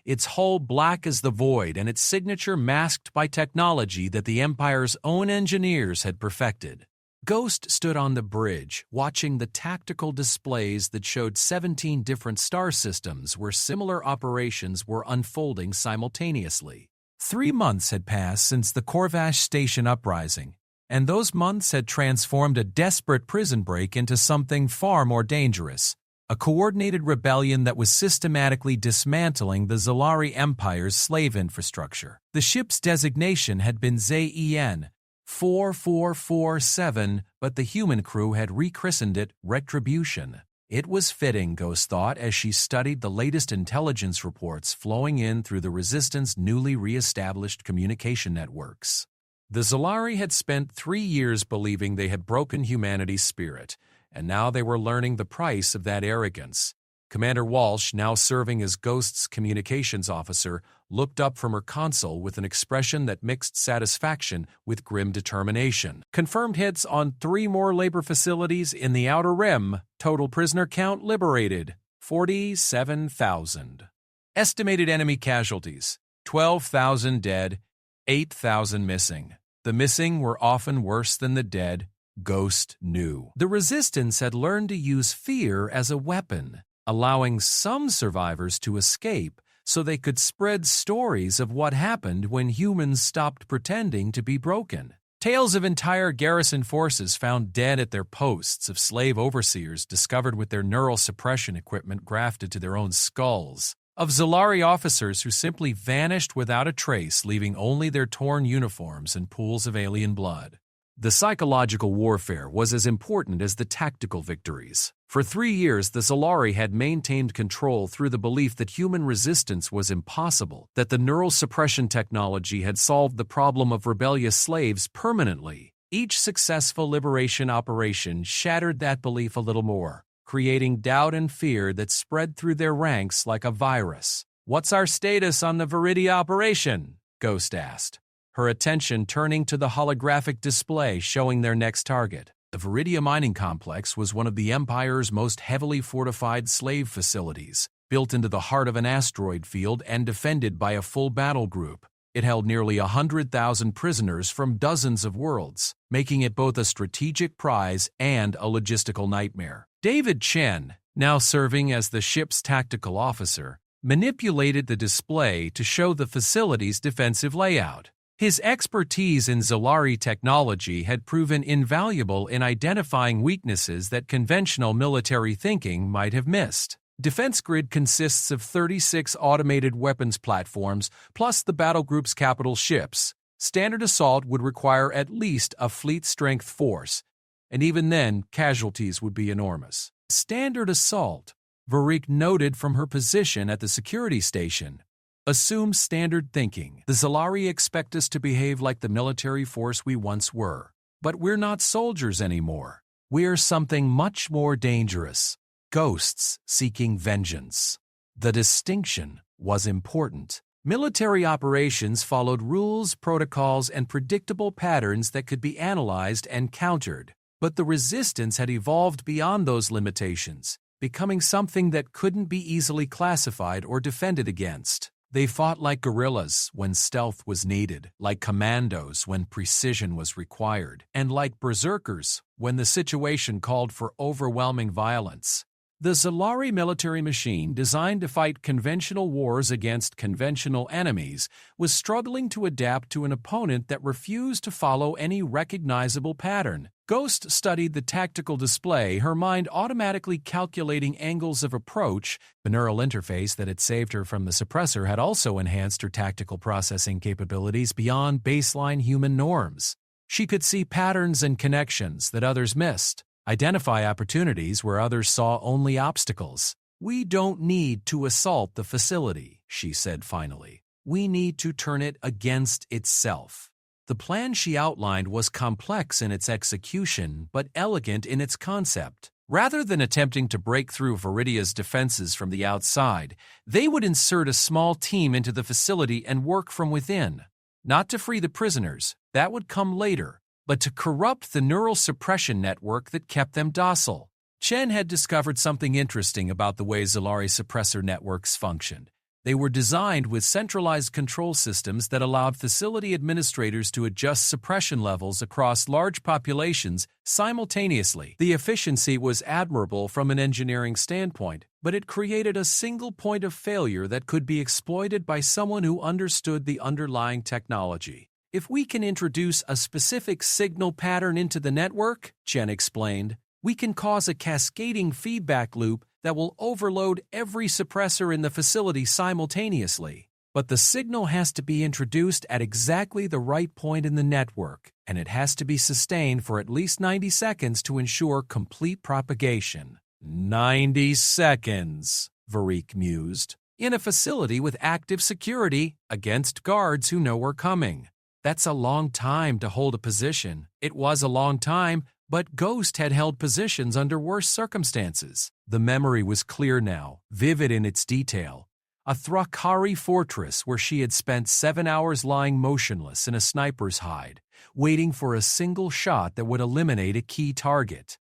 its hull black as the void and its signature masked by technology that the Empire's own engineers had perfected. Ghost stood on the bridge, watching the tactical displays that showed 17 different star systems where similar operations were unfolding simultaneously. 3 months had passed since the Corvash Station uprising, and those months had transformed a desperate prison break into something far more dangerous, a coordinated rebellion that was systematically dismantling the Zolari Empire's slave infrastructure. The ship's designation had been ZEN 4447, but the human crew had rechristened it Retribution. It was fitting, Ghost thought, as she studied the latest intelligence reports flowing in through the Resistance newly re-established communication networks. The Zolari had spent 3 years believing they had broken humanity's spirit, and now they were learning the price of that arrogance. Commander Walsh, now serving as Ghost's communications officer, looked up from her console with an expression that mixed satisfaction with grim determination. Confirmed hits on 3 more labor facilities in the Outer Rim. Total prisoner count liberated, 47,000. Estimated enemy casualties, 12,000 dead, 8,000 missing. The missing were often worse than the dead, Ghost knew. The Resistance had learned to use fear as a weapon, allowing some survivors to escape so they could spread stories of what happened when humans stopped pretending to be broken. Tales of entire garrison forces found dead at their posts, of slave overseers discovered with their neural suppression equipment grafted to their own skulls, of Zolari officers who simply vanished without a trace, leaving only their torn uniforms and pools of alien blood. The psychological warfare was as important as the tactical victories. For 3 years, the Zolari had maintained control through the belief that human resistance was impossible, that the neural suppression technology had solved the problem of rebellious slaves permanently. Each successful liberation operation shattered that belief a little more, creating doubt and fear that spread through their ranks like a virus. "What's our status on the Viridia operation?" Ghost asked, her attention turning to the holographic display showing their next target. The Viridia mining complex was one of the Empire's most heavily fortified slave facilities, built into the heart of an asteroid field and defended by a full battle group. It held nearly 100,000 prisoners from dozens of worlds, making it both a strategic prize and a logistical nightmare. David Chen, now serving as the ship's tactical officer, manipulated the display to show the facility's defensive layout. His expertise in Zolari technology had proven invaluable in identifying weaknesses that conventional military thinking might have missed. Defense Grid consists of 36 automated weapons platforms plus the battle group's capital ships. Standard assault would require at least a fleet-strength force, and even then, casualties would be enormous. Standard assault, Varik noted from her position at the security station, assumes standard thinking. The Zolari expect us to behave like the military force we once were. But we're not soldiers anymore. We're something much more dangerous. Ghosts seeking vengeance. The distinction was important. Military operations followed rules, protocols, and predictable patterns that could be analyzed and countered. But the resistance had evolved beyond those limitations, becoming something that couldn't be easily classified or defended against. They fought like guerrillas when stealth was needed, like commandos when precision was required, and like berserkers when the situation called for overwhelming violence. The Zalari military machine, designed to fight conventional wars against conventional enemies, was struggling to adapt to an opponent that refused to follow any recognizable pattern. Ghost studied the tactical display, her mind automatically calculating angles of approach. The neural interface that had saved her from the suppressor had also enhanced her tactical processing capabilities beyond baseline human norms. She could see patterns and connections that others missed, identify opportunities where others saw only obstacles. "We don't need to assault the facility," she said finally. "We need to turn it against itself." The plan she outlined was complex in its execution, but elegant in its concept. Rather than attempting to break through Viridia's defenses from the outside, they would insert a small team into the facility and work from within. Not to free the prisoners, that would come later, but to corrupt the neural suppression network that kept them docile. Chen had discovered something interesting about the way Zalari suppressor networks functioned. They were designed with centralized control systems that allowed facility administrators to adjust suppression levels across large populations simultaneously. The efficiency was admirable from an engineering standpoint, but it created a single point of failure that could be exploited by someone who understood the underlying technology. "If we can introduce a specific signal pattern into the network," Chen explained, "we can cause a cascading feedback loop that will overload every suppressor in the facility simultaneously. But the signal has to be introduced at exactly the right point in the network, and it has to be sustained for at least 90 seconds to ensure complete propagation." 90 seconds, Varik mused. "In a facility with active security, against guards who know we're coming. That's a long time to hold a position." It was a long time, but Ghost had held positions under worse circumstances. The memory was clear now, vivid in its detail. A Thrakari fortress where she had spent 7 hours lying motionless in a sniper's hide, waiting for a single shot that would eliminate a key target.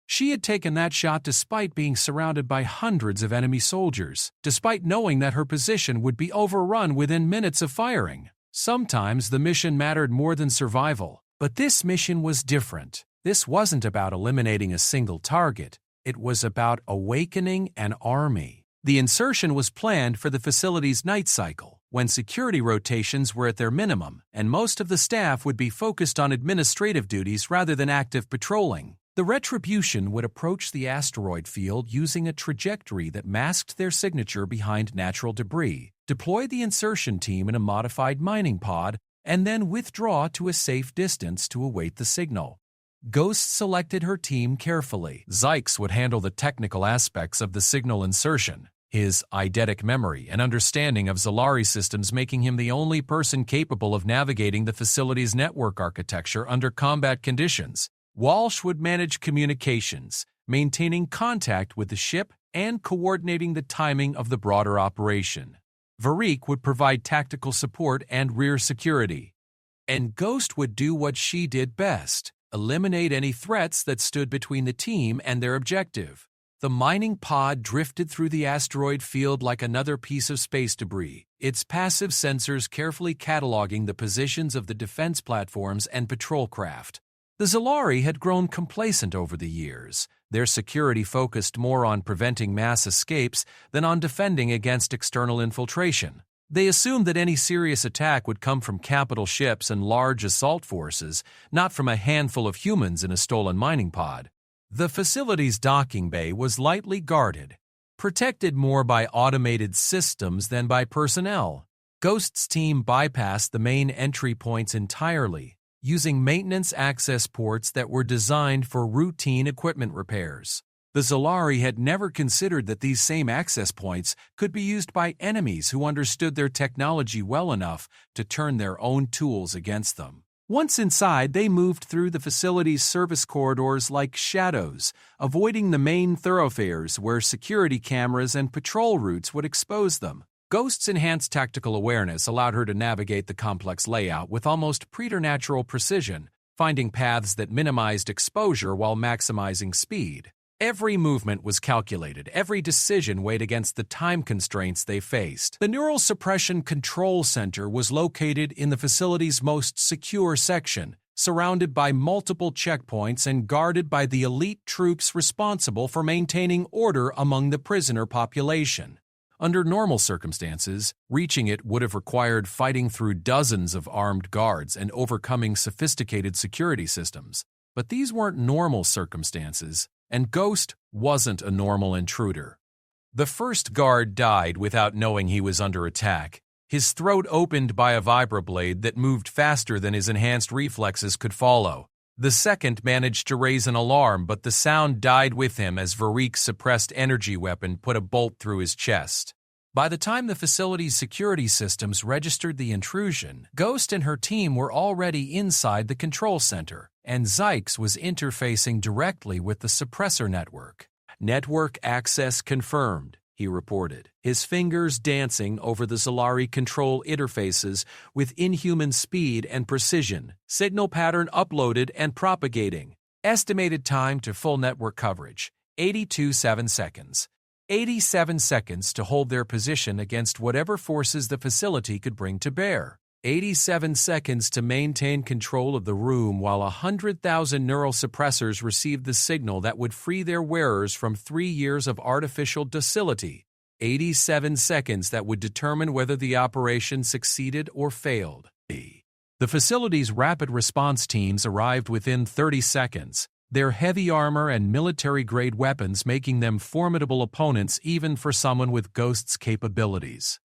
She had taken that shot despite being surrounded by hundreds of enemy soldiers, despite knowing that her position would be overrun within minutes of firing. Sometimes the mission mattered more than survival, but this mission was different. This wasn't about eliminating a single target. It was about awakening an army. The insertion was planned for the facility's night cycle, when security rotations were at their minimum, and most of the staff would be focused on administrative duties rather than active patrolling. The Retribution would approach the asteroid field using a trajectory that masked their signature behind natural debris, deploy the insertion team in a modified mining pod, and then withdraw to a safe distance to await the signal. Ghost selected her team carefully. Zyx would handle the technical aspects of the signal insertion, his eidetic memory and understanding of Zalari systems making him the only person capable of navigating the facility's network architecture under combat conditions. Walsh would manage communications, maintaining contact with the ship and coordinating the timing of the broader operation. Varik would provide tactical support and rear security. And Ghost would do what she did best: eliminate any threats that stood between the team and their objective. The mining pod drifted through the asteroid field like another piece of space debris, its passive sensors carefully cataloging the positions of the defense platforms and patrol craft. The Zalari had grown complacent over the years. Their security focused more on preventing mass escapes than on defending against external infiltration. They assumed that any serious attack would come from capital ships and large assault forces, not from a handful of humans in a stolen mining pod. The facility's docking bay was lightly guarded, protected more by automated systems than by personnel. Ghost's team bypassed the main entry points entirely, using maintenance access ports that were designed for routine equipment repairs. The Zalari had never considered that these same access points could be used by enemies who understood their technology well enough to turn their own tools against them. Once inside, they moved through the facility's service corridors like shadows, avoiding the main thoroughfares where security cameras and patrol routes would expose them. Ghost's enhanced tactical awareness allowed her to navigate the complex layout with almost preternatural precision, finding paths that minimized exposure while maximizing speed. Every movement was calculated, every decision weighed against the time constraints they faced. The Neural Suppression Control Center was located in the facility's most secure section, surrounded by multiple checkpoints and guarded by the elite troops responsible for maintaining order among the prisoner population. Under normal circumstances, reaching it would have required fighting through dozens of armed guards and overcoming sophisticated security systems. But these weren't normal circumstances, and Ghost wasn't a normal intruder. The first guard died without knowing he was under attack, his throat opened by a vibroblade that moved faster than his enhanced reflexes could follow. The second managed to raise an alarm, but the sound died with him as Varik's suppressed energy weapon put a bolt through his chest. By the time the facility's security systems registered the intrusion, Ghost and her team were already inside the control center, and Zykes was interfacing directly with the suppressor network. "Network access confirmed," he reported, his fingers dancing over the Zolari control interfaces with inhuman speed and precision. "Signal pattern uploaded and propagating. Estimated time to full network coverage, 82.7 seconds. 87 seconds to hold their position against whatever forces the facility could bring to bear. 87 seconds to maintain control of the room while 100,000 neural suppressors received the signal that would free their wearers from 3 years of artificial docility. 87 seconds that would determine whether the operation succeeded or failed. The facility's rapid response teams arrived within 30 seconds, their heavy armor and military-grade weapons making them formidable opponents even for someone with Ghost's capabilities.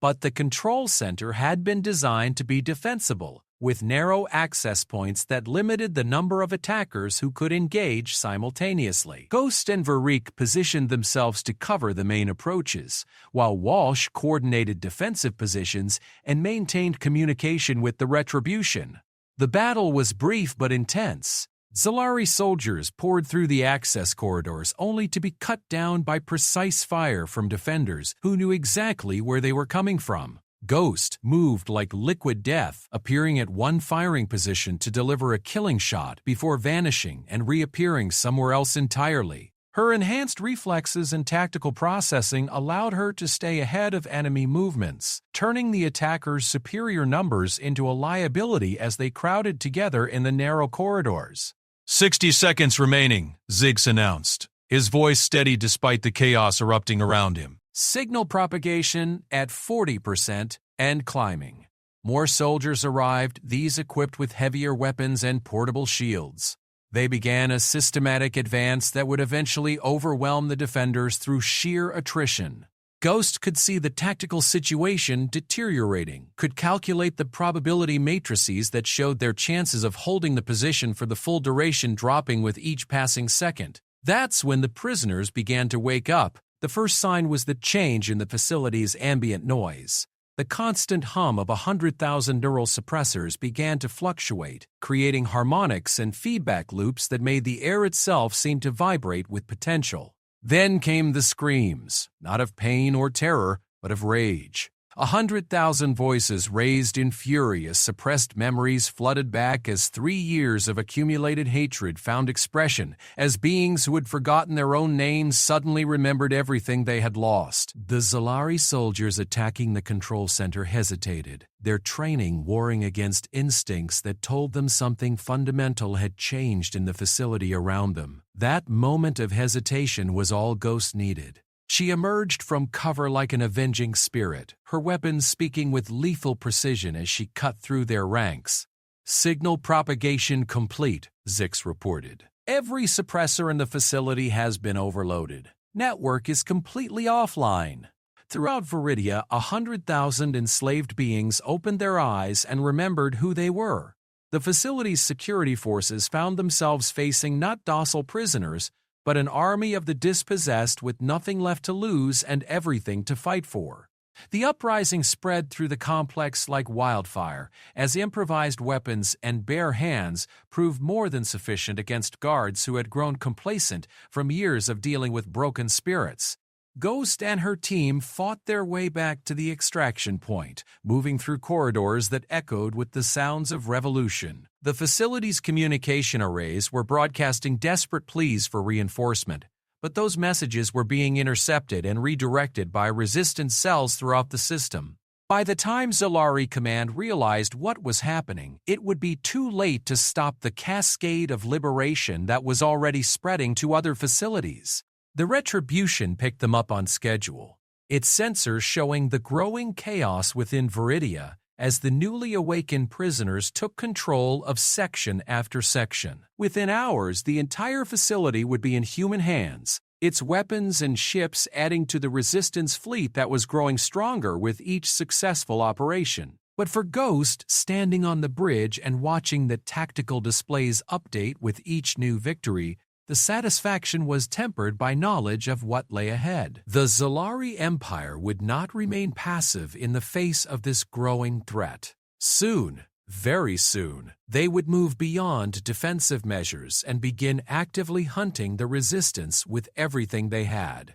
But the control center had been designed to be defensible, with narrow access points that limited the number of attackers who could engage simultaneously. Ghost and Varik positioned themselves to cover the main approaches, while Walsh coordinated defensive positions and maintained communication with the Retribution. The battle was brief but intense. Zolari soldiers poured through the access corridors only to be cut down by precise fire from defenders who knew exactly where they were coming from. Ghost moved like liquid death, appearing at one firing position to deliver a killing shot before vanishing and reappearing somewhere else entirely. Her enhanced reflexes and tactical processing allowed her to stay ahead of enemy movements, turning the attackers' superior numbers into a liability as they crowded together in the narrow corridors. 60 seconds remaining, Ziggs announced, his voice steady despite the chaos erupting around him. Signal propagation at 40% and climbing. More soldiers arrived, these equipped with heavier weapons and portable shields. They began a systematic advance that would eventually overwhelm the defenders through sheer attrition. Ghost could see the tactical situation deteriorating, could calculate the probability matrices that showed their chances of holding the position for the full duration dropping with each passing second. That's when the prisoners began to wake up. The first sign was the change in the facility's ambient noise. The constant hum of 100,000 neural suppressors began to fluctuate, creating harmonics and feedback loops that made the air itself seem to vibrate with potential. Then came the screams, not of pain or terror, but of rage. 100,000 voices raised in fury as suppressed memories flooded back as 3 years of accumulated hatred found expression, as beings who had forgotten their own names suddenly remembered everything they had lost. The Zolari soldiers attacking the control center hesitated, their training warring against instincts that told them something fundamental had changed in the facility around them. That moment of hesitation was all Ghost needed. She emerged from cover like an avenging spirit, her weapons speaking with lethal precision as she cut through their ranks. "Signal propagation complete," Zix reported. "Every suppressor in the facility has been overloaded. Network is completely offline." Throughout Viridia, 100,000 enslaved beings opened their eyes and remembered who they were. The facility's security forces found themselves facing not docile prisoners, but an army of the dispossessed with nothing left to lose and everything to fight for. The uprising spread through the complex like wildfire, as improvised weapons and bare hands proved more than sufficient against guards who had grown complacent from years of dealing with broken spirits. Ghost and her team fought their way back to the extraction point, moving through corridors that echoed with the sounds of revolution. The facility's communication arrays were broadcasting desperate pleas for reinforcement, but those messages were being intercepted and redirected by resistance cells throughout the system. By the time Zolari Command realized what was happening, it would be too late to stop the cascade of liberation that was already spreading to other facilities. The Retribution picked them up on schedule, its sensors showing the growing chaos within Viridia as the newly awakened prisoners took control of section after section. Within hours, the entire facility would be in human hands, its weapons and ships adding to the resistance fleet that was growing stronger with each successful operation. But for Ghost, standing on the bridge and watching the tactical displays update with each new victory, the satisfaction was tempered by knowledge of what lay ahead. The Zolari Empire would not remain passive in the face of this growing threat. Soon, very soon, they would move beyond defensive measures and begin actively hunting the resistance with everything they had.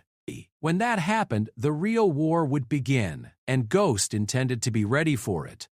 When that happened, the real war would begin, and Ghost intended to be ready for it.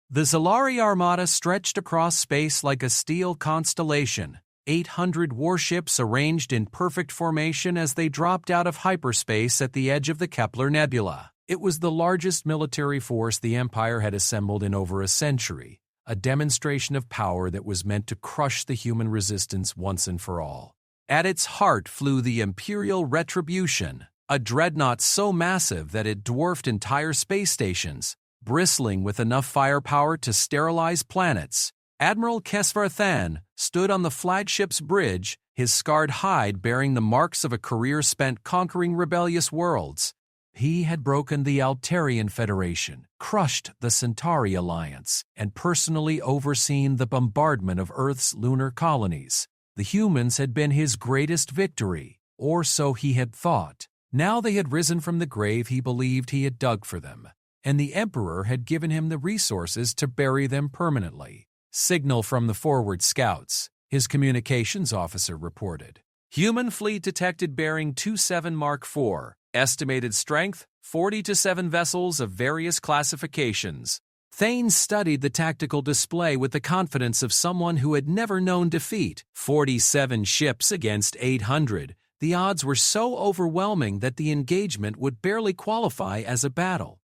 The Zolari Armada stretched across space like a steel constellation, 800 warships arranged in perfect formation as they dropped out of hyperspace at the edge of the Kepler Nebula. It was the largest military force the Empire had assembled in over a century, a demonstration of power that was meant to crush the human resistance once and for all. At its heart flew the Imperial Retribution, a dreadnought so massive that it dwarfed entire space stations, bristling with enough firepower to sterilize planets. Admiral Kesvarthan stood on the flagship's bridge, his scarred hide bearing the marks of a career spent conquering rebellious worlds. He had broken the Altarian Federation, crushed the Centauri Alliance, and personally overseen the bombardment of Earth's lunar colonies. The humans had been his greatest victory, or so he had thought. Now they had risen from the grave he believed he had dug for them, and the Emperor had given him the resources to bury them permanently. Signal from the forward scouts, his communications officer reported. Human fleet detected bearing 27 Mark IV. Estimated strength, 40 to 7 vessels of various classifications. Thane studied the tactical display with the confidence of someone who had never known defeat. 47 ships against 800. The odds were so overwhelming that the engagement would barely qualify as a battle.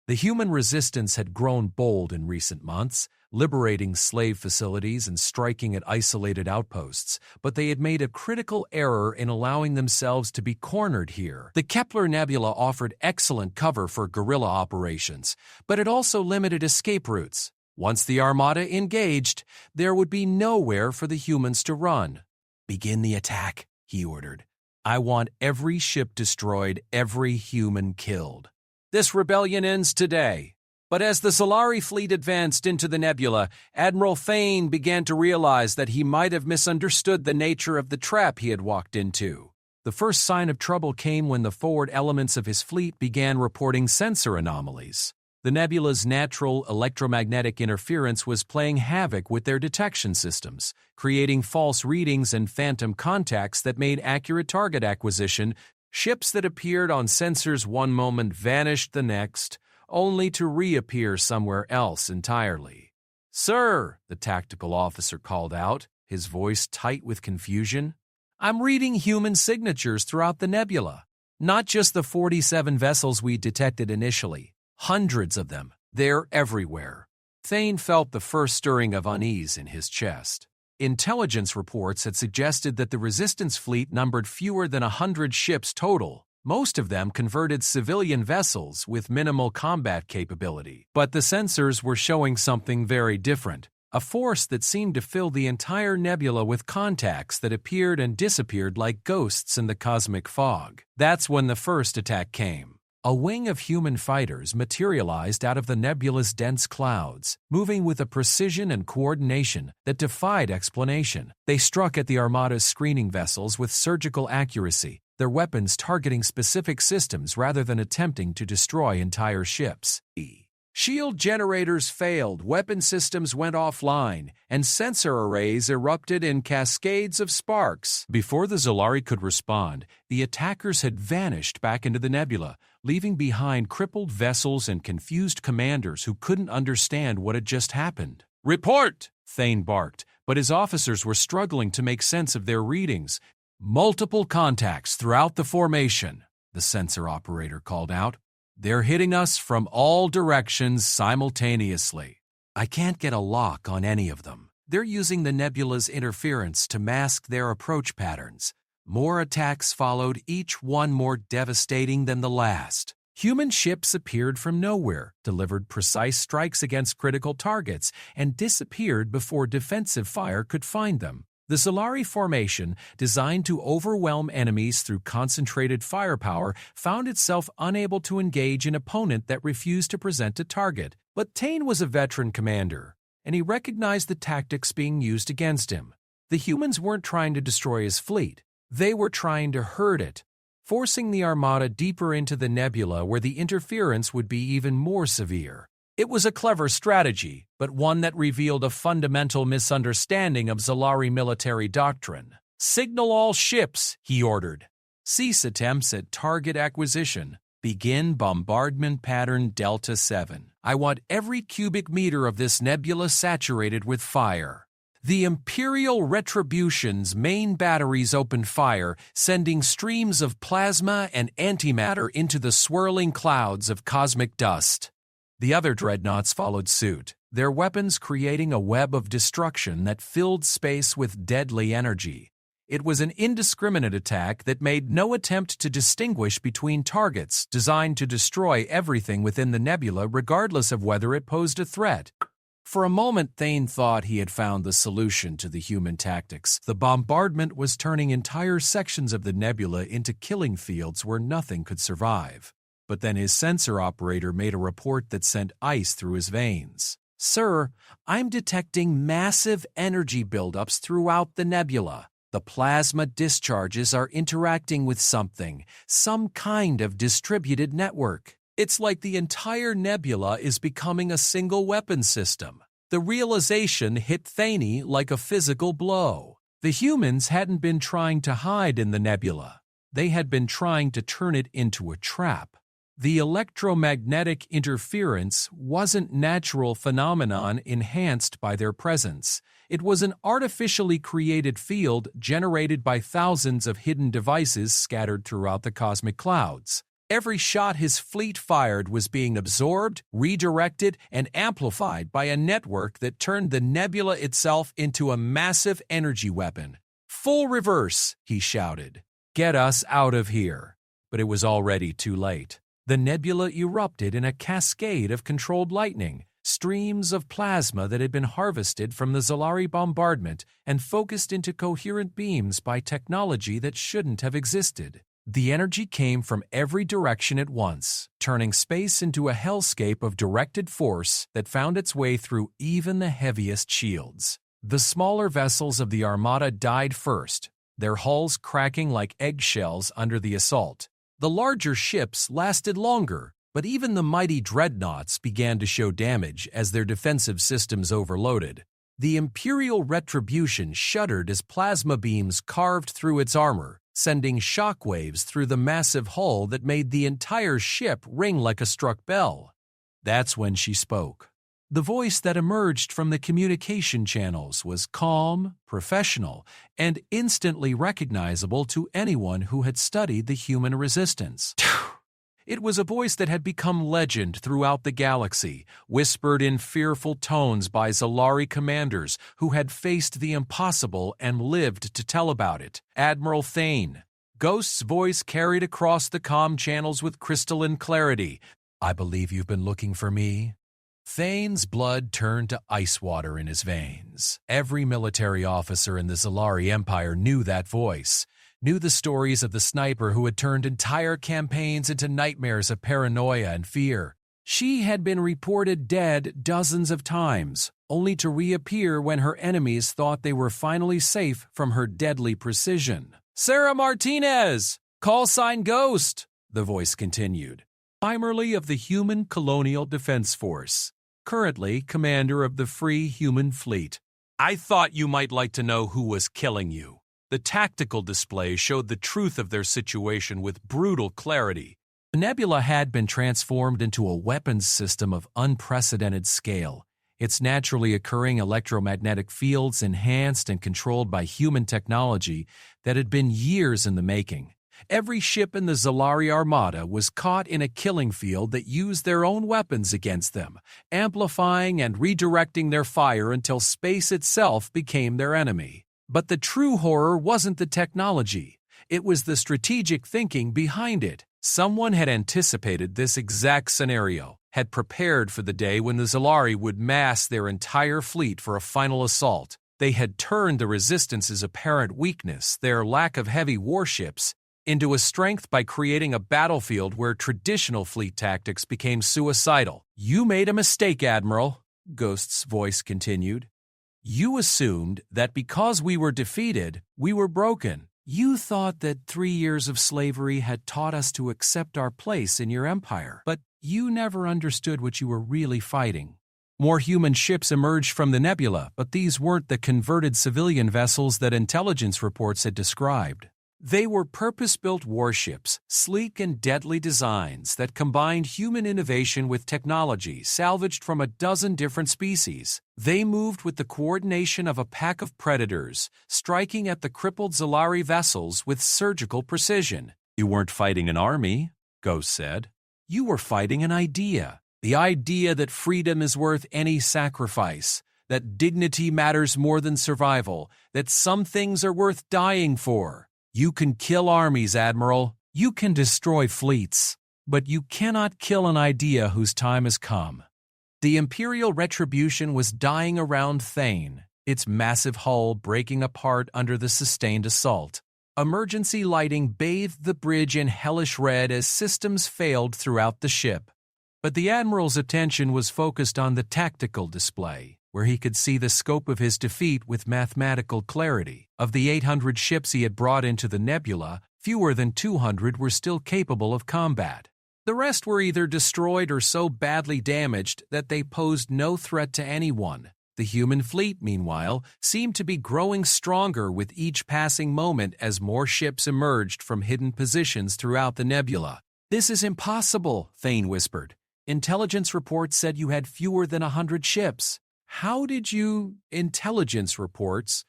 The human resistance had grown bold in recent months, liberating slave facilities and striking at isolated outposts, but they had made a critical error in allowing themselves to be cornered here. The Kepler Nebula offered excellent cover for guerrilla operations, but it also limited escape routes. Once the Armada engaged, there would be nowhere for the humans to run. "Begin the attack," he ordered. "I want every ship destroyed, every human killed. This rebellion ends today." But as the Zolari fleet advanced into the nebula, Admiral Thane began to realize that he might have misunderstood the nature of the trap he had walked into. The first sign of trouble came when the forward elements of his fleet began reporting sensor anomalies. The nebula's natural electromagnetic interference was playing havoc with their detection systems, creating false readings and phantom contacts that made accurate target acquisition. Ships that appeared on sensors one moment vanished the next, only to reappear somewhere else entirely. "Sir," the tactical officer called out, his voice tight with confusion, "I'm reading human signatures throughout the nebula. Not just the 47 vessels we detected initially. Hundreds of them. They're everywhere." Thane felt the first stirring of unease in his chest. Intelligence reports had suggested that the resistance fleet numbered fewer than 100 ships total, most of them converted civilian vessels with minimal combat capability. But the sensors were showing something very different, a force that seemed to fill the entire nebula with contacts that appeared and disappeared like ghosts in the cosmic fog. That's when the first attack came. A wing of human fighters materialized out of the nebula's dense clouds, moving with a precision and coordination that defied explanation. They struck at the Armada's screening vessels with surgical accuracy, their weapons targeting specific systems rather than attempting to destroy entire ships. Shield generators failed, weapon systems went offline, and sensor arrays erupted in cascades of sparks. Before the Zolari could respond, the attackers had vanished back into the nebula, leaving behind crippled vessels and confused commanders who couldn't understand what had just happened. "Report!" Thane barked, but his officers were struggling to make sense of their readings. Multiple contacts throughout the formation, the sensor operator called out. They're hitting us from all directions simultaneously. I can't get a lock on any of them. They're using the nebula's interference to mask their approach patterns. More attacks followed, each one more devastating than the last. Human ships appeared from nowhere, delivered precise strikes against critical targets, and disappeared before defensive fire could find them. The Solari formation, designed to overwhelm enemies through concentrated firepower, found itself unable to engage an opponent that refused to present a target. But Tain was a veteran commander, and he recognized the tactics being used against him. The humans weren't trying to destroy his fleet. They were trying to hurt it, forcing the Armada deeper into the nebula where the interference would be even more severe. It was a clever strategy, but one that revealed a fundamental misunderstanding of Zolari military doctrine. "Signal all ships," he ordered. "Cease attempts at target acquisition. Begin bombardment pattern Delta 7. I want every cubic meter of this nebula saturated with fire." The Imperial Retribution's main batteries opened fire, sending streams of plasma and antimatter into the swirling clouds of cosmic dust. The other dreadnoughts followed suit, their weapons creating a web of destruction that filled space with deadly energy. It was an indiscriminate attack that made no attempt to distinguish between targets, designed to destroy everything within the nebula regardless of whether it posed a threat. For a moment, Thane thought he had found the solution to the human tactics. The bombardment was turning entire sections of the nebula into killing fields where nothing could survive. But then his sensor operator made a report that sent ice through his veins. "Sir, I'm detecting massive energy buildups throughout the nebula. The plasma discharges are interacting with something, some kind of distributed network. It's like the entire nebula is becoming a single weapon system." The realization hit Thane like a physical blow. The humans hadn't been trying to hide in the nebula. They had been trying to turn it into a trap. The electromagnetic interference wasn't a natural phenomenon enhanced by their presence. It was an artificially created field generated by thousands of hidden devices scattered throughout the cosmic clouds. Every shot his fleet fired was being absorbed, redirected, and amplified by a network that turned the nebula itself into a massive energy weapon. "Full reverse," he shouted. "Get us out of here." But it was already too late. The nebula erupted in a cascade of controlled lightning, streams of plasma that had been harvested from the Zolari bombardment and focused into coherent beams by technology that shouldn't have existed. The energy came from every direction at once, turning space into a hellscape of directed force that found its way through even the heaviest shields. The smaller vessels of the Armada died first, their hulls cracking like eggshells under the assault. The larger ships lasted longer, but even the mighty dreadnoughts began to show damage as their defensive systems overloaded. The Imperial Retribution shuddered as plasma beams carved through its armor, sending shockwaves through the massive hull that made the entire ship ring like a struck bell. That's when she spoke. The voice that emerged from the communication channels was calm, professional, and instantly recognizable to anyone who had studied the human resistance. It was a voice that had become legend throughout the galaxy, whispered in fearful tones by Zolari commanders who had faced the impossible and lived to tell about it. Admiral Thane. Ghost's voice carried across the comm channels with crystalline clarity. "I believe you've been looking for me." Thane's blood turned to ice water in his veins. Every military officer in the Zolari Empire knew that voice, knew the stories of the sniper who had turned entire campaigns into nightmares of paranoia and fear. She had been reported dead dozens of times, only to reappear when her enemies thought they were finally safe from her deadly precision. "Sarah Martinez! Call sign Ghost!" the voice continued. Primarily of the Human Colonial Defense Force, currently commander of the Free Human Fleet. "I thought you might like to know who was killing you." The tactical display showed the truth of their situation with brutal clarity. The nebula had been transformed into a weapons system of unprecedented scale. its naturally occurring electromagnetic fields enhanced and controlled by human technology that had been years in the making. Every ship in the Zalari Armada was caught in a killing field that used their own weapons against them, amplifying and redirecting their fire until space itself became their enemy. But the true horror wasn't the technology. It was the strategic thinking behind it. Someone had anticipated this exact scenario, had prepared for the day when the Zalari would mass their entire fleet for a final assault. They had turned the Resistance's apparent weakness, their lack of heavy warships, into a strength by creating a battlefield where traditional fleet tactics became suicidal. "You made a mistake, Admiral," Ghost's voice continued. "You assumed that because we were defeated, we were broken. You thought that 3 years of slavery had taught us to accept our place in your empire, but you never understood what you were really fighting." More human ships emerged from the nebula, but these weren't the converted civilian vessels that intelligence reports had described. They were purpose-built warships, sleek and deadly designs that combined human innovation with technology salvaged from a dozen different species. They moved with the coordination of a pack of predators, striking at the crippled Zalari vessels with surgical precision. "You weren't fighting an army," Ghost said. "You were fighting an idea. The idea that freedom is worth any sacrifice, that dignity matters more than survival, that some things are worth dying for. You can kill armies, Admiral. You can destroy fleets. But you cannot kill an idea whose time has come." The Imperial retribution was dying around Thane, its massive hull breaking apart under the sustained assault. Emergency lighting bathed the bridge in hellish red as systems failed throughout the ship. But the Admiral's attention was focused on the tactical display, where he could see the scope of his defeat with mathematical clarity. Of the 800 ships he had brought into the nebula, fewer than 200 were still capable of combat. The rest were either destroyed or so badly damaged that they posed no threat to anyone. The human fleet, meanwhile, seemed to be growing stronger with each passing moment as more ships emerged from hidden positions throughout the nebula. "This is impossible," Thane whispered. "Intelligence reports said you had fewer than 100 ships." "How did you—" "Intelligence reports,"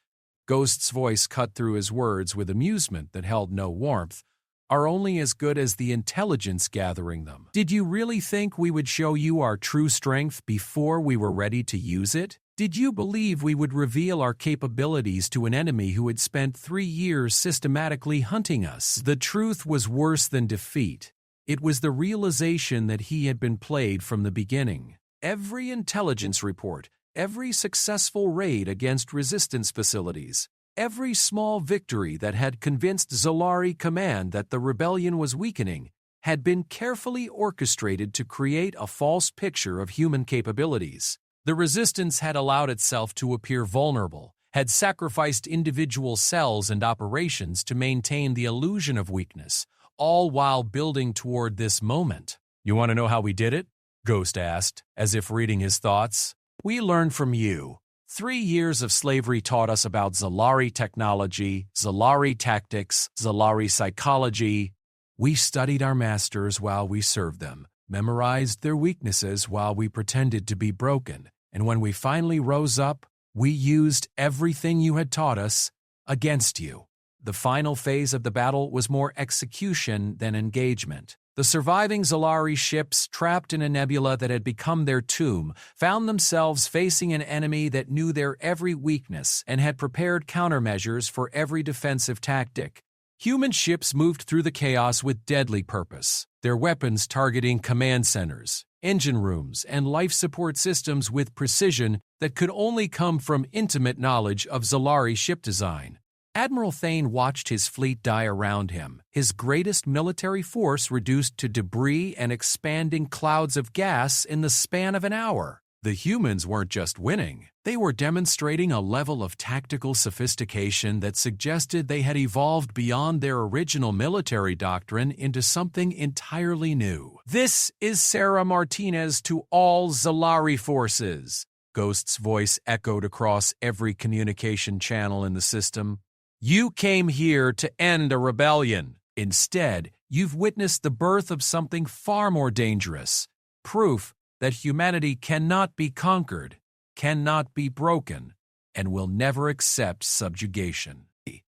Ghost's voice cut through his words with amusement that held no warmth, "are only as good as the intelligence gathering them. Did you really think we would show you our true strength before we were ready to use it? Did you believe we would reveal our capabilities to an enemy who had spent 3 years systematically hunting us?" The truth was worse than defeat. It was the realization that he had been played from the beginning. Every intelligence report, every successful raid against resistance facilities, every small victory that had convinced Zalari Command that the rebellion was weakening, had been carefully orchestrated to create a false picture of human capabilities. The resistance had allowed itself to appear vulnerable, had sacrificed individual cells and operations to maintain the illusion of weakness, all while building toward this moment. "You want to know how we did it?" Ghost asked, as if reading his thoughts. "We learned from you. 3 years of slavery taught us about Zalari technology, Zalari tactics, Zalari psychology. We studied our masters while we served them, memorized their weaknesses while we pretended to be broken, and when we finally rose up, we used everything you had taught us against you." The final phase of the battle was more execution than engagement. The surviving Zalari ships, trapped in a nebula that had become their tomb, found themselves facing an enemy that knew their every weakness and had prepared countermeasures for every defensive tactic. Human ships moved through the chaos with deadly purpose, their weapons targeting command centers, engine rooms, and life support systems with precision that could only come from intimate knowledge of Zalari ship design. Admiral Thane watched his fleet die around him, his greatest military force reduced to debris and expanding clouds of gas in the span of an hour. The humans weren't just winning, they were demonstrating a level of tactical sophistication that suggested they had evolved beyond their original military doctrine into something entirely new. "This is Sarah Martinez to all Zalari forces," Ghost's voice echoed across every communication channel in the system. "You came here to end a rebellion. Instead, you've witnessed the birth of something far more dangerous, proof that humanity cannot be conquered. cannot be broken, and will never accept subjugation.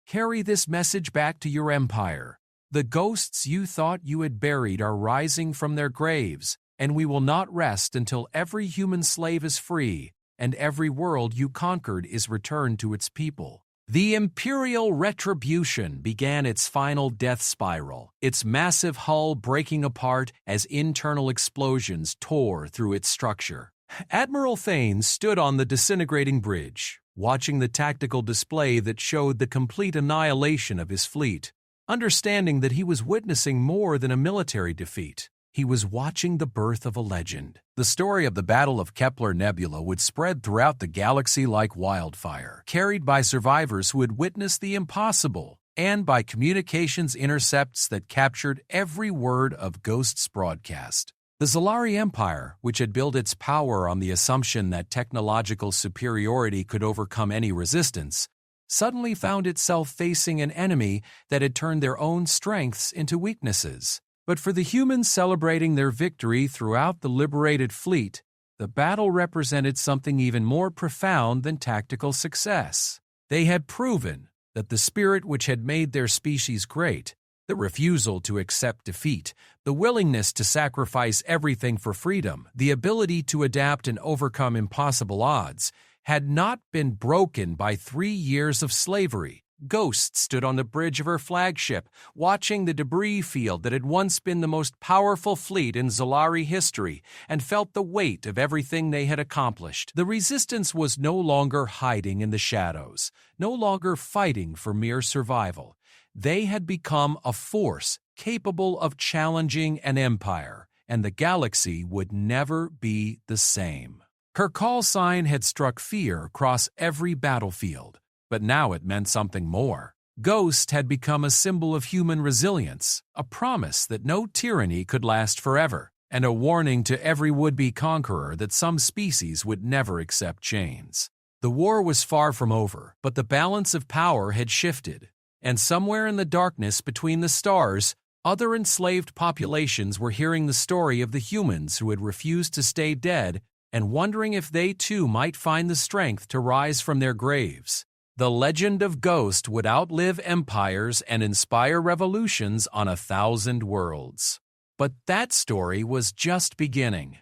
Carry this message back to your empire. The ghosts you thought you had buried are rising from their graves, and we will not rest until every human slave is free, and every world you conquered is returned to its people. The Imperial Retribution began its final death spiral, its massive hull breaking apart as internal explosions tore through its structure. Admiral Thane stood on the disintegrating bridge, watching the tactical display that showed the complete annihilation of his fleet. Understanding that he was witnessing more than a military defeat, he was watching the birth of a legend. The story of the Battle of Kepler Nebula would spread throughout the galaxy like wildfire, carried by survivors who had witnessed the impossible, and by communications intercepts that captured every word of Ghost's broadcast. The Zalari Empire, which had built its power on the assumption that technological superiority could overcome any resistance, suddenly found itself facing an enemy that had turned their own strengths into weaknesses. But for the humans celebrating their victory throughout the liberated fleet, the battle represented something even more profound than tactical success. They had proven that the spirit which had made their species great, the refusal to accept defeat, the willingness to sacrifice everything for freedom, the ability to adapt and overcome impossible odds, had not been broken by 3 years of slavery. Ghost stood on the bridge of her flagship, watching the debris field that had once been the most powerful fleet in Zalari history, and felt the weight of everything they had accomplished. The resistance was no longer hiding in the shadows, no longer fighting for mere survival. They had become a force capable of challenging an empire, and the galaxy would never be the same. Her call sign had struck fear across every battlefield, but now it meant something more. Ghost had become a symbol of human resilience, a promise that no tyranny could last forever, and a warning to every would-be conqueror that some species would never accept chains. The war was far from over, but the balance of power had shifted, and somewhere in the darkness between the stars, other enslaved populations were hearing the story of the humans who had refused to stay dead and wondering if they too might find the strength to rise from their graves. The legend of Ghost would outlive empires and inspire revolutions on 1,000 worlds. But that story was just beginning.